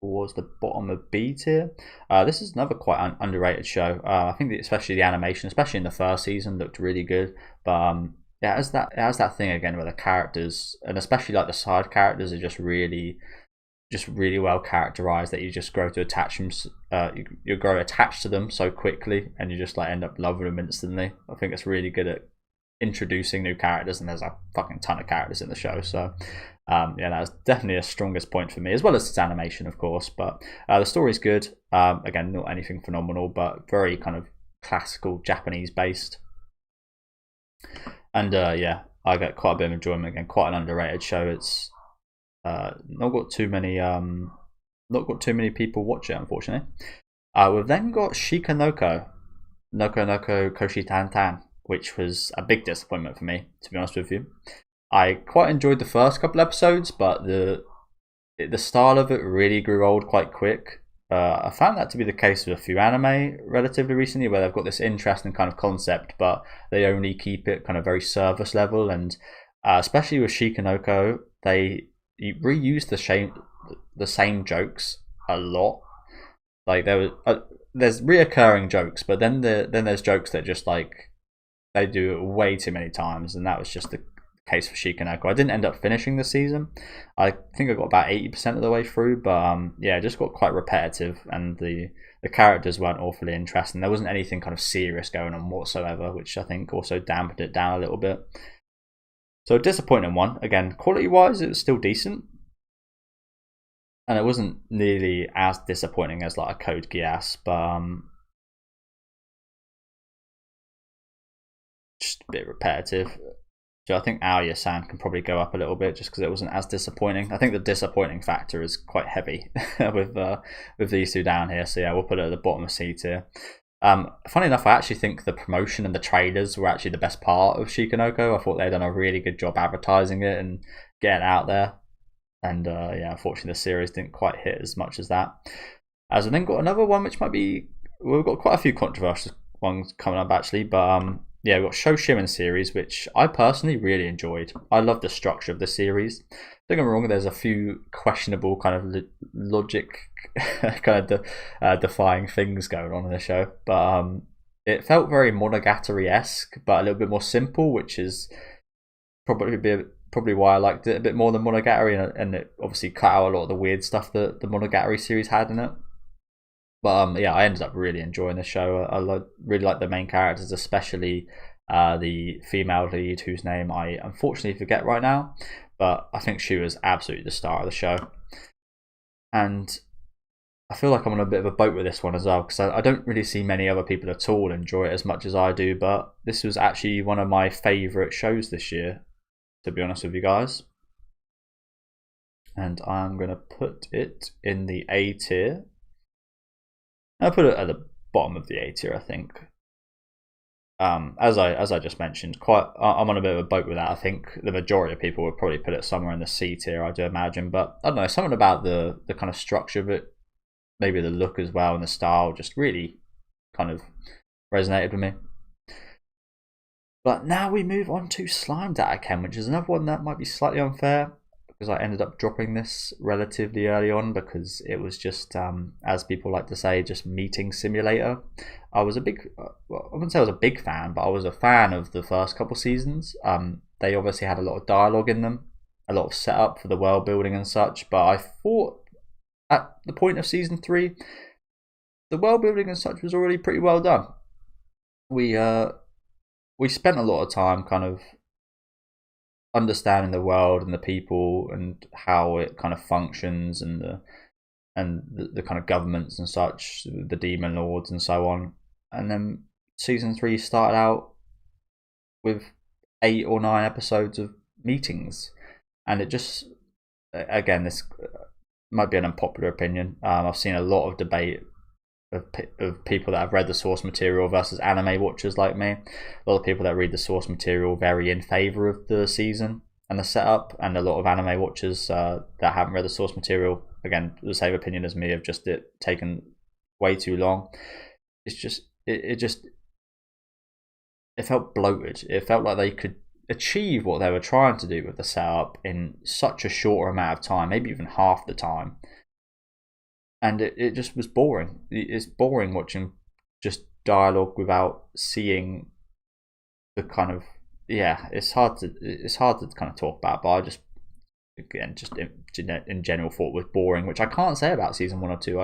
towards the bottom of B tier. This is another quite underrated show. I think especially the animation, especially in the first season, looked really good. But yeah, it has that thing again where the characters, and especially like the side characters, are just really well characterized that you just grow to attach them. You grow attached to them so quickly, and you just like end up loving them instantly. I think it's really good at introducing new characters, and there's a fucking ton of characters in the show. So yeah, that's definitely a strongest point for me, as well as its animation, of course. But the story's good. Again, not anything phenomenal, but very kind of classical Japanese based. And yeah, I get quite a bit of enjoyment. Again, quite an underrated show. It's not got too many people watch it, unfortunately. We've then got Shikanoko, Noko Koshi Tan Tan, which was a big disappointment for me, to be honest with you. I quite enjoyed the first couple episodes, but the style of it really grew old quite quick. I found that to be the case with a few anime relatively recently, where they've got this interesting kind of concept, but they only keep it kind of very service level. And especially with Shikanoko, they reuse the same jokes a lot. Like there's reoccurring jokes, but then there's jokes that just like they do it way too many times, and that was just the case for Shikanoko. I didn't end up finishing the season. I think I got about 80% of the way through, but yeah, it just got quite repetitive, and the characters weren't awfully interesting. There wasn't anything kind of serious going on whatsoever, which I think also dampened it down a little bit. So a disappointing one. Again, quality-wise, it was still decent, and it wasn't nearly as disappointing as like a Code Geass, but just a bit repetitive. So I think Aoya-san can probably go up a little bit just because it wasn't as disappointing. I think the disappointing factor is quite heavy with these two down here. So yeah, we'll put it at the bottom of C tier. Funny enough, I actually think the promotion and the trailers were actually the best part of Shikanoko. I thought they'd done a really good job advertising it and getting it out there. And yeah, unfortunately, the series didn't quite hit as much as that. As we then got another one, which might be, we've got quite a few controversial ones coming up actually, but yeah, we've got Sho Shimen series, which I personally really enjoyed. I love the structure of the series. Don't get me wrong, there's a few questionable kind of logic kind of defying things going on in the show, but it felt very Monogatari-esque, but a little bit more simple, which is probably why I liked it a bit more than Monogatari, and it obviously cut out a lot of the weird stuff that the Monogatari series had in it. But yeah, I ended up really enjoying the show. I really like the main characters, especially the female lead, whose name I unfortunately forget right now. But I think she was absolutely the star of the show. And I feel like I'm on a bit of a boat with this one as well, because I don't really see many other people at all enjoy it as much as I do. But this was actually one of my favourite shows this year, to be honest with you guys. And I'm going to put it in the A tier. I'll put it at the bottom of the A tier, I think. As I just mentioned, I'm on a bit of a boat with that. I think the majority of people would probably put it somewhere in the C tier, I do imagine. But I don't know, something about the kind of structure of it, maybe the look as well and the style, just really kind of resonated with me. But now we move on to Slime Data Chem, which is another one that might be slightly unfair because I ended up dropping this relatively early on because it was just, as people like to say, just meeting simulator. I was a big, well, I wouldn't say I was a big fan, but I was a fan of the first couple seasons. They obviously had a lot of dialogue in them, a lot of setup for the world building and such. But I thought at the point of season 3, the world building and such was already pretty well done. We spent a lot of time kind of understanding the world and the people and how it kind of functions and the kind of governments and such, the demon lords and so on. And then season 3 started out with 8 or 9 episodes of meetings, and it just, again, this might be an unpopular opinion. I've seen a lot of debate of people that have read the source material versus anime watchers like me. A lot of people that read the source material very in favor of the season and the setup, and a lot of anime watchers that haven't read the source material, again, the same opinion as me, of just it taken way too long. It's just it felt bloated. It felt like they could achieve what they were trying to do with the setup in such a short amount of time, maybe even half the time. And it just was boring. It's boring watching just dialogue without seeing the kind of, yeah. It's hard to kind of talk about, but I just, again, just in general thought was boring, which I can't say about season 1 or 2.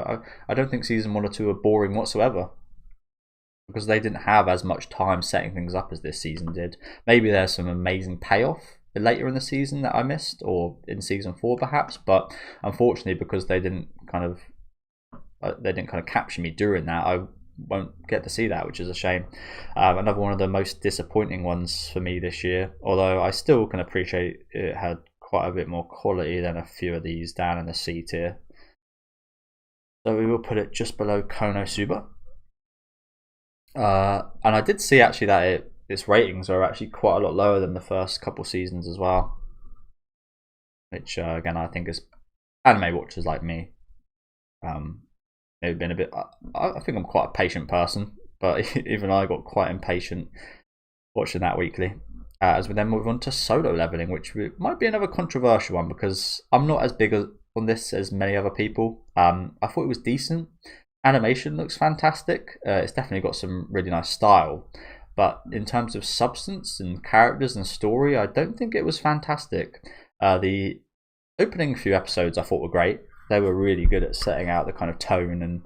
I don't think season 1 or 2 are boring whatsoever, because they didn't have as much time setting things up as this season did. Maybe there's some amazing payoff later in the season that I missed, or in season 4 perhaps, but unfortunately, because they didn't kind of capture me during that, I won't get to see that, which is a shame. Another one of the most disappointing ones for me this year, although I still can appreciate it had quite a bit more quality than a few of these down in the C tier. So we will put it just below Konosuba. And I did see actually that its ratings are actually quite a lot lower than the first couple seasons as well, which again, I think is anime watchers like me. Maybe been a bit. I think I'm quite a patient person, but even I got quite impatient watching that weekly. As we then move on to Solo Leveling, which might be another controversial one because I'm not as big on this as many other people. I thought it was decent. Animation looks fantastic. It's definitely got some really nice style, but in terms of substance and characters and story, I don't think it was fantastic. The opening few episodes I thought were great. They were really good at setting out the kind of tone and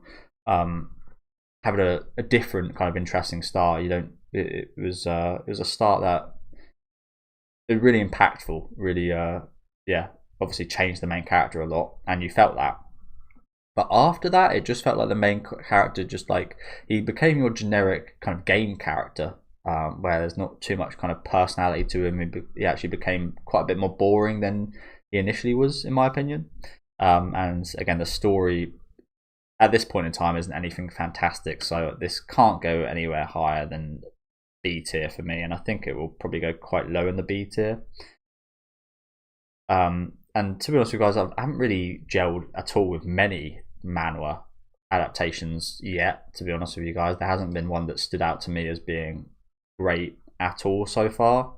having a different kind of interesting start. It was a start that it was really impactful, really obviously changed the main character a lot, and you felt that. But after that, it just felt like the main character just like he became your generic kind of game character, where there's not too much kind of personality to him. He actually became quite a bit more boring than he initially was, in my opinion. And again, the story at this point in time isn't anything fantastic, so this can't go anywhere higher than B tier for me, and I think it will probably go quite low in the B tier. And to be honest with you guys, I haven't really gelled at all with many manhwa adaptations yet. To be honest with you guys, there hasn't been one that stood out to me as being great at all so far.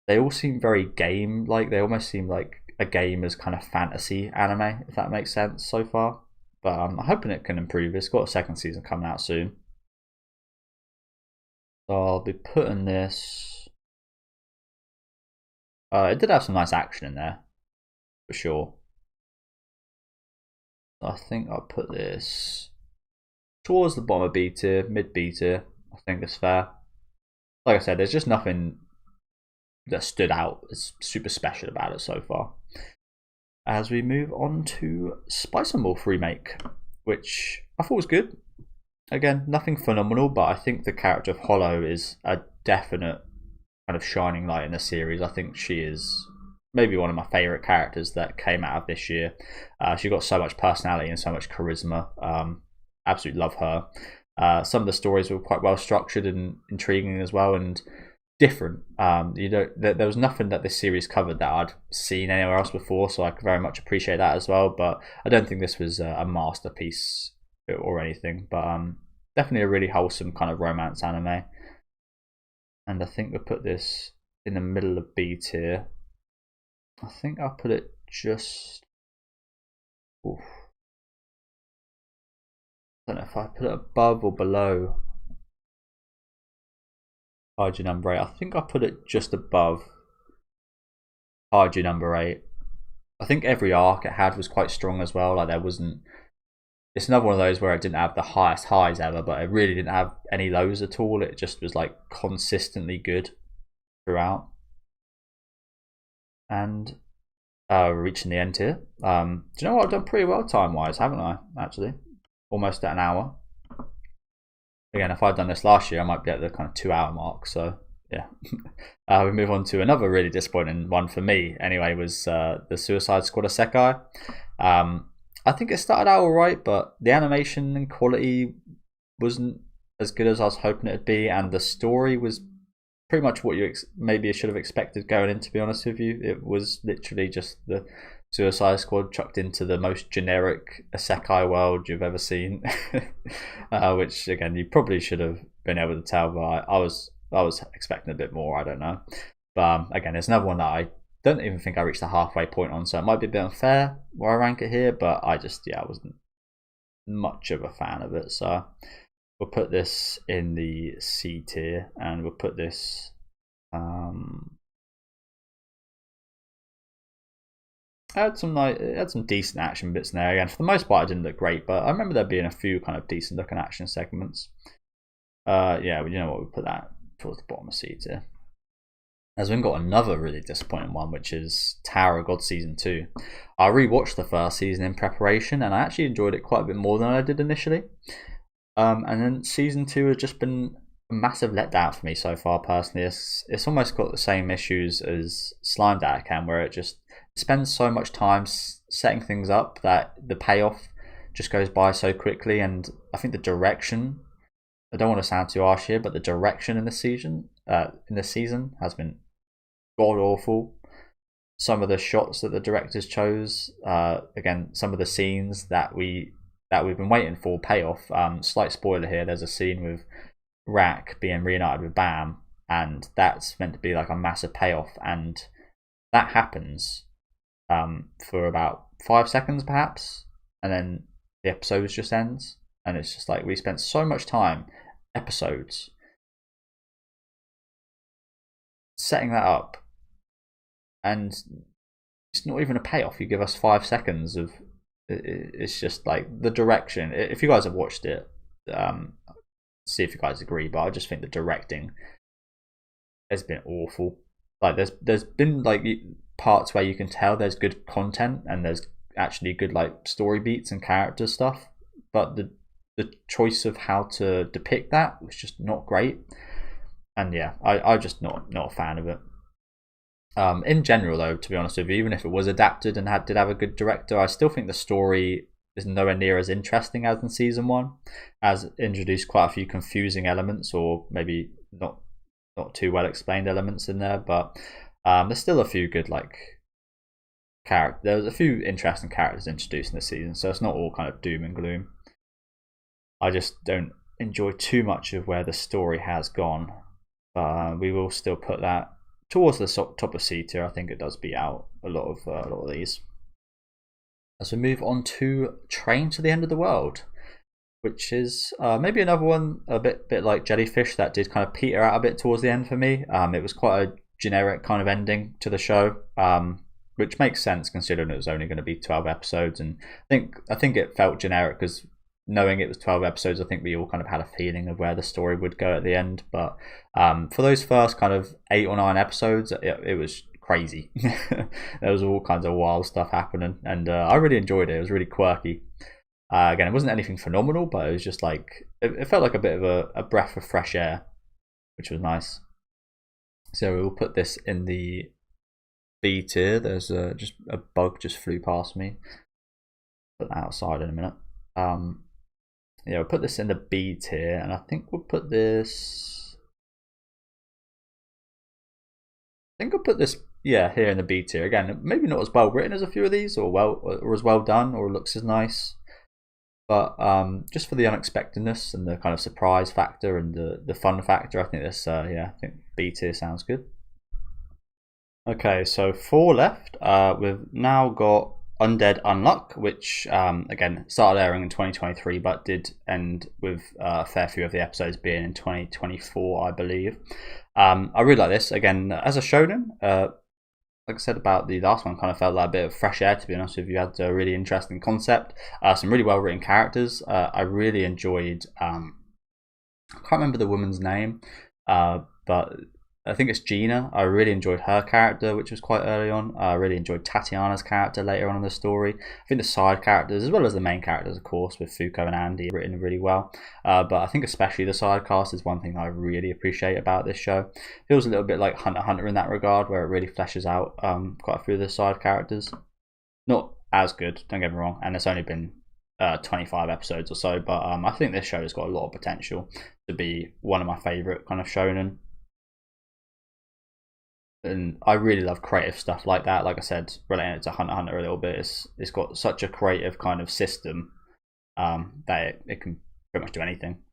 They all seem very game-like. They almost seem like a game as kind of fantasy anime, if that makes sense so far. But I'm hoping it can improve. It's got a second season coming out soon. So I'll be putting this. It did have some nice action in there, for sure. I think I'll put this towards the bottom of B tier, mid B tier. I think it's fair. Like I said, there's just nothing that stood out as super special about it so far. As we move on to Spice and Wolf remake, which I thought was good. Again, nothing phenomenal, but I think the character of Hollow is a definite kind of shining light in the series. I think she is maybe one of my favourite characters that came out of this year. She got so much personality and so much charisma. Absolutely love her. Some of the stories were quite well structured and intriguing as well, and different. There was nothing that this series covered that I'd seen anywhere else before, so I could very much appreciate that as well. But I don't think this was a masterpiece or anything. But definitely a really wholesome kind of romance anime. And I think we'll put this in the middle of B tier. I think I'll put it just. Oof. I don't know if I put it above or below Kaiju number 8. I think I put it just above Kaiju number 8. I think every arc it had was quite strong as well. Like there wasn't. It's another one of those where it didn't have the highest highs ever, but it really didn't have any lows at all. It just was like consistently good throughout. And reaching the end here. Do you know what? I've done pretty well time-wise, haven't I? Actually, almost at an hour. Again, if I'd done this last year, I might be at the kind of 2-hour mark. So yeah, we move on to another really disappointing one for me. Anyway, was the Suicide Squad Isekai. I think it started out alright, but the animation and quality wasn't as good as I was hoping it'd be, and the story was pretty much what you maybe should have expected going in. To be honest with you, it was literally just the Suicide Squad chucked into the most generic isekai world you've ever seen, which again you probably should have been able to tell, but I was expecting a bit more. I don't know, but again, it's another one that I don't even think I reached the halfway point on, so it might be a bit unfair where I rank it here, but I wasn't much of a fan of it. So we'll put this in the C tier, and we'll put this it had some decent action bits in there. Again, for the most part, it didn't look great, but I remember there being a few kind of decent looking action segments. Yeah, you know what, we'll put that towards the bottom of C tier. As we've got another really disappointing one, which is Tower of God Season 2. I rewatched the first season in preparation, and I actually enjoyed it quite a bit more than I did initially. And then Season 2 has just been a massive letdown for me so far, personally. It's almost got the same issues as Slime Can, where it just spends so much time setting things up that the payoff just goes by so quickly. And I think the direction, I don't want to sound too harsh here, but the direction in the season has been god awful. Some of the shots that the directors chose, again, some of the scenes that we've been waiting for payoff. Slight spoiler here: there's a scene with Rack being reunited with Bam, and that's meant to be like a massive payoff, and that happens for about 5 seconds perhaps, and then the episode just ends. And it's just like we spent so much time, episodes, setting that up, and it's not even a payoff. You give us 5 seconds of it's just like the direction. If you guys have watched it, see if you guys agree, but I just think the directing has been awful. Like there's been like parts where you can tell there's good content and there's actually good like story beats and character stuff, but the choice of how to depict that was just not great. And yeah, I'm just not a fan of it. In general, though, to be honest with you, even if it was adapted and did have a good director, I still think the story is nowhere near as interesting as in season 1, as it introduced quite a few confusing elements, or maybe not too well explained elements in there. But there's still a few good like there's a few interesting characters introduced in the season, so it's not all kind of doom and gloom. I just don't enjoy too much of where the story has gone. We will still put that towards the top of C tier. I think it does beat out a lot of these. As we move on to Train to the End of the World, which is maybe another one a bit like Jellyfish that did kind of peter out a bit towards the end for me. It was quite a generic kind of ending to the show, which makes sense considering it was only going to be 12 episodes. And I think it felt generic because knowing it was 12 episodes, I think we all kind of had a feeling of where the story would go at the end. But for those first kind of 8 or 9 episodes, it was crazy. There was all kinds of wild stuff happening, and I really enjoyed it. It was really quirky. Again, it wasn't anything phenomenal, but it was just like it felt like a bit of a breath of fresh air, which was nice. So we'll put this in the B tier. There's just a bug just flew past me. Put that outside in a minute. yeah, we'll put this in the B tier, and I think we'll put this. I think I'll put this, yeah, here in the B tier. Again, maybe not as well written as a few of these, or as well done, or looks as nice. But just for the unexpectedness and the kind of surprise factor and the fun factor, I think this, yeah, I think B tier sounds good. Okay, so 4 left. We've now got Undead Unluck, which again started airing in 2023, but did end with a fair few of the episodes being in 2024, I believe. I really like this. Again, as a shonen, like I said about the last one, kind of felt like a bit of fresh air, to be honest with you. Had a really interesting concept, some really well written characters. I really enjoyed, I can't remember the woman's name, but I think it's Gina. I really enjoyed her character, which was quite early on. I really enjoyed Tatiana's character later on in the story. I think the side characters, as well as the main characters, of course, with Fuko and Andy, written really well. But I think especially the side cast is one thing I really appreciate about this show. It feels a little bit like Hunter x Hunter in that regard, where it really fleshes out quite a few of the side characters. Not as good, don't get me wrong, and it's only been 25 episodes or so, but I think this show has got a lot of potential to be one of my favourite kind of shonen. And I really love creative stuff like that. Like I said, relating it to Hunter x Hunter a little bit, it's got such a creative kind of system that it can pretty much do anything.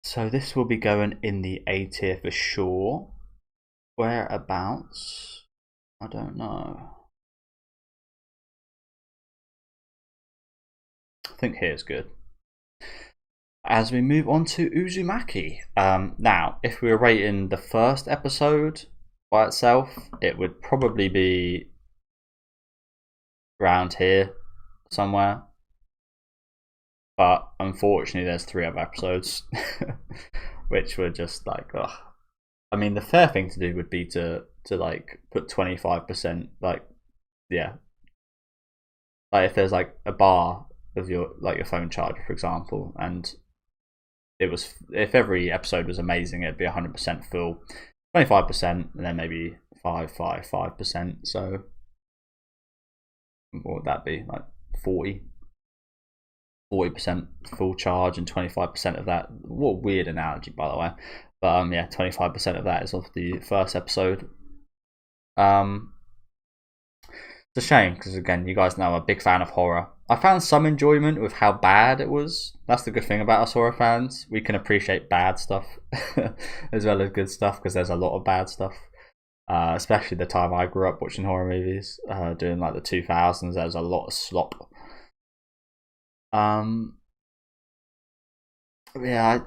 So this will be going in the A tier for sure. Whereabouts? I don't know. I think here's good. As we move on to Uzumaki. Now, if we were rating the first episode by itself, it would probably be around here somewhere. But unfortunately, there's 3 other episodes, which were just like, ugh. I mean, the fair thing to do would be to like put 25%, like, yeah, like if there's like a bar of your phone charger, for example, and it was, if every episode was amazing, it'd be 100% full. 25%, and then maybe 5%. So what would that be? Like 40% full charge, and 25% of that. What a weird analogy, by the way. But yeah, 25% of that is of the first episode. It's a shame because, again, you guys know I'm a big fan of horror. I found some enjoyment with how bad it was. That's the good thing about us horror fans. We can appreciate bad stuff as well as good stuff, because there's a lot of bad stuff. Especially the time I grew up watching horror movies, during like the 2000s, there was a lot of slop. Yeah,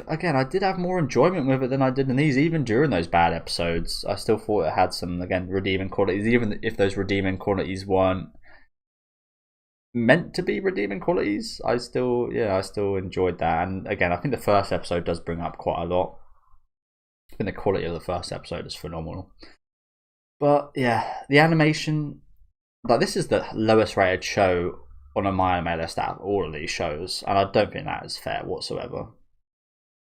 again, I did have more enjoyment with it than I did in these. Even during those bad episodes, I still thought it had some, again, redeeming qualities, even if those redeeming qualities weren't meant to be redeeming qualities. I still enjoyed that. And again, I think the first episode does bring up quite a lot. I think the quality of the first episode is phenomenal. But yeah, the animation, like, this is the lowest rated show on a My Anime list out of all of these shows, and I don't think that is fair whatsoever.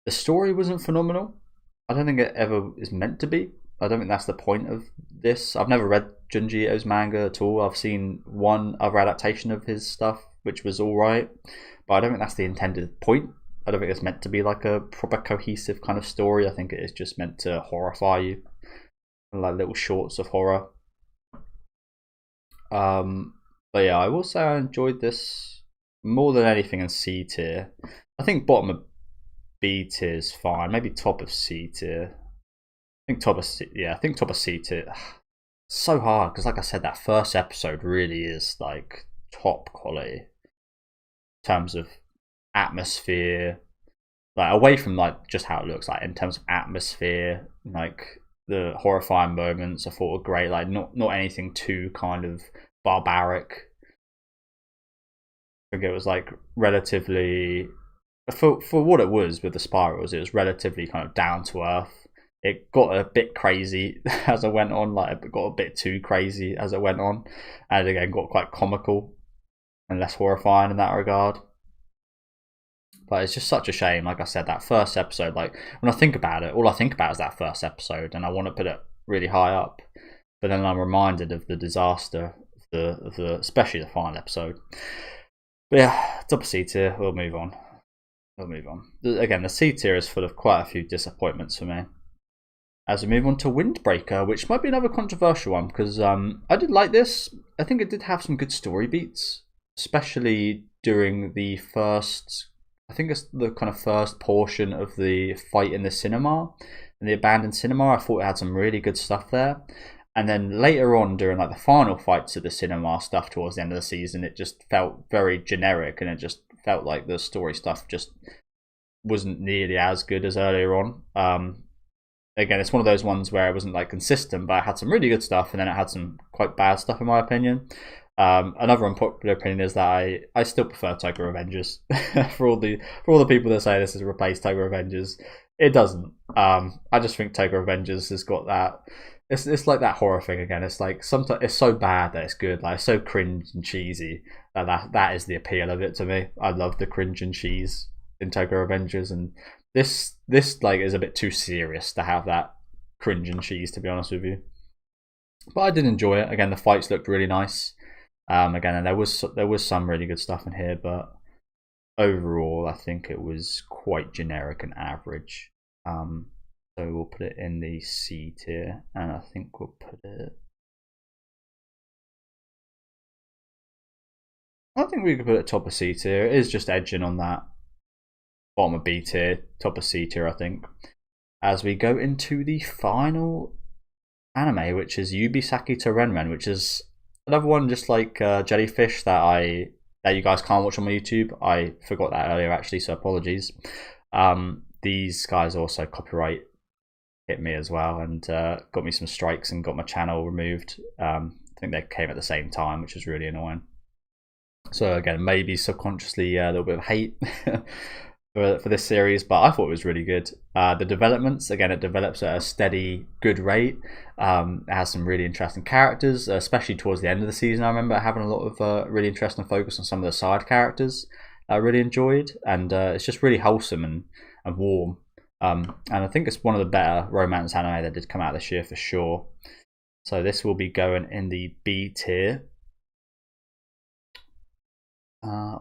The story wasn't phenomenal. I don't think it ever is meant to be. I don't think that's the point of this. I've never read Junji Ito's manga at all. I've seen one other adaptation of his stuff, which was alright, but I don't think that's the intended point. I don't think it's meant to be like a proper cohesive kind of story. I think it is just meant to horrify you, like little shorts of horror. But yeah, I will say I enjoyed this more than anything in C tier. I think bottom of B tier is fine. Maybe top of C tier. I think top of C. Yeah, I think top of C tier. So hard because, like I said, that first episode really is like top quality in terms of atmosphere. Like, away from like just how it looks, like in terms of atmosphere, like the horrifying moments, I thought were great. Like not anything too kind of barbaric. I think it was like relatively, for what it was with the spirals, it was relatively kind of down to earth. It got a bit crazy as it went on, like it got a bit too crazy as it went on, and again got quite comical and less horrifying in that regard. But it's just such a shame. Like I said, that first episode, like when I think about it, all I think about is that first episode, and I want to put it really high up. But then I'm reminded of the disaster of the especially the final episode. But yeah, top of C tier. We'll move on. Again, the C tier is full of quite a few disappointments for me. As we move on to Windbreaker, which might be another controversial one because I did like this. I think it did have some good story beats, especially during the first. I think it's the kind of first portion of the fight in the cinema, in the abandoned cinema. I thought it had some really good stuff there. And then later on, during like the final fights of the cinema stuff towards the end of the season, it just felt very generic, and it just felt like the story stuff just wasn't nearly as good as earlier on. Again, it's one of those ones where it wasn't like consistent, but it had some really good stuff, and then it had some quite bad stuff in my opinion. Another unpopular opinion is that I still prefer Tokyo Revengers. for all the people that say this has replaced Tokyo Revengers, it doesn't. I just think Tokyo Revengers has got that. It's like that horror thing again. It's like sometimes it's so bad that it's good. Like it's so cringe and cheesy that is the appeal of it to me. I love the cringe and cheese in Tokyo Revengers, and this like is a bit too serious to have that cringe and cheese, to be honest with you. But I did enjoy it. Again, the fights looked really nice. Again, and there was some really good stuff in here, but overall, I think it was quite generic and average. So we'll put it in the C tier, and I think we'll put it. I think we could put it top of C tier. It is just edging on that bottom of B tier, top of C tier, I think. As we go into the final anime, which is Yubisaki to Renren, which is another one just like Jellyfish that you guys can't watch on my YouTube. I forgot that earlier actually, so apologies. These guys also copyright hit me as well, and got me some strikes and got my channel removed. I think they came at the same time, which was really annoying. So again, maybe subconsciously a little bit of hate for this series, but I thought it was really good. The developments, again, it develops at a steady, good rate. It has some really interesting characters, especially towards the end of the season. I remember having a lot of really interesting focus on some of the side characters I really enjoyed, and it's just really wholesome and warm. And I think it's one of the better romance anime that did come out this year for sure. So this will be going in the B tier.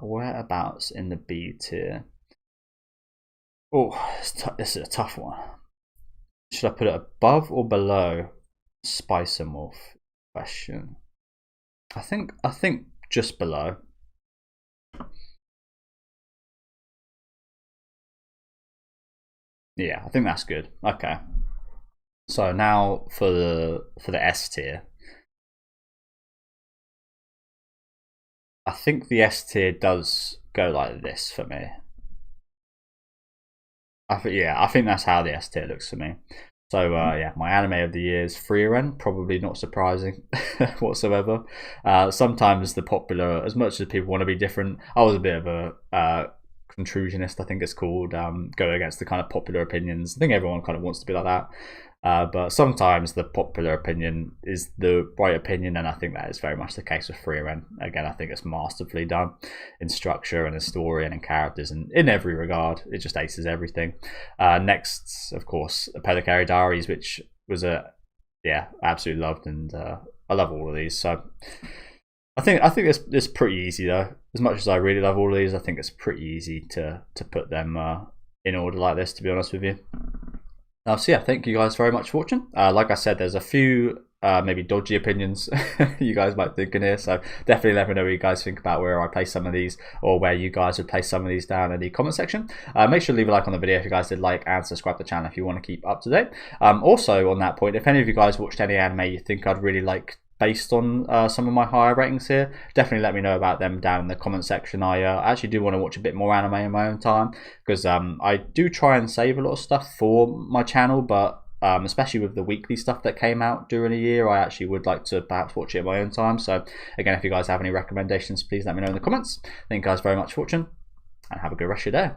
Whereabouts in the B tier? Oh, this is a tough one. Should I put it above or below Spice-Morph? Question. I think just below. Yeah, I think that's good. Okay. So now for the S tier. I think the S tier does go like this for me. I think that's how the S tier looks for me. So yeah, my anime of the year is Frieren, probably not surprising whatsoever. Sometimes the popular, as much as people want to be different, I was a bit of a contrusionist, I think it's called, go against the kind of popular opinions. I think everyone kind of wants to be like that. But sometimes the popular opinion is the right opinion, and I think that is very much the case with Frieren. Again, I think it's masterfully done in structure and in story and in characters, and in every regard, it just aces everything. Next, of course, Apothecary Diaries, which was absolutely loved, and I love all of these. So I think it's pretty easy though. As much as I really love all of these, I think it's pretty easy to put them in order like this, to be honest with you. So yeah, thank you guys very much for watching. Like I said, there's a few maybe dodgy opinions you guys might think in here, so definitely let me know what you guys think about where I place some of these, or where you guys would place some of these down in the comment section. Make sure to leave a like on the video if you guys did like, and subscribe to the channel if you want to keep up to date. Also on that point, if any of you guys watched any anime you think I'd really like based on some of my higher ratings here, definitely let me know about them down in the comment section. I actually do want to watch a bit more anime in my own time, because I do try and save a lot of stuff for my channel, but especially with the weekly stuff that came out during a year, I actually would like to perhaps watch it in my own time. So again, if you guys have any recommendations, please let me know in the comments. Thank you guys very much for watching, and have a good rest of your day.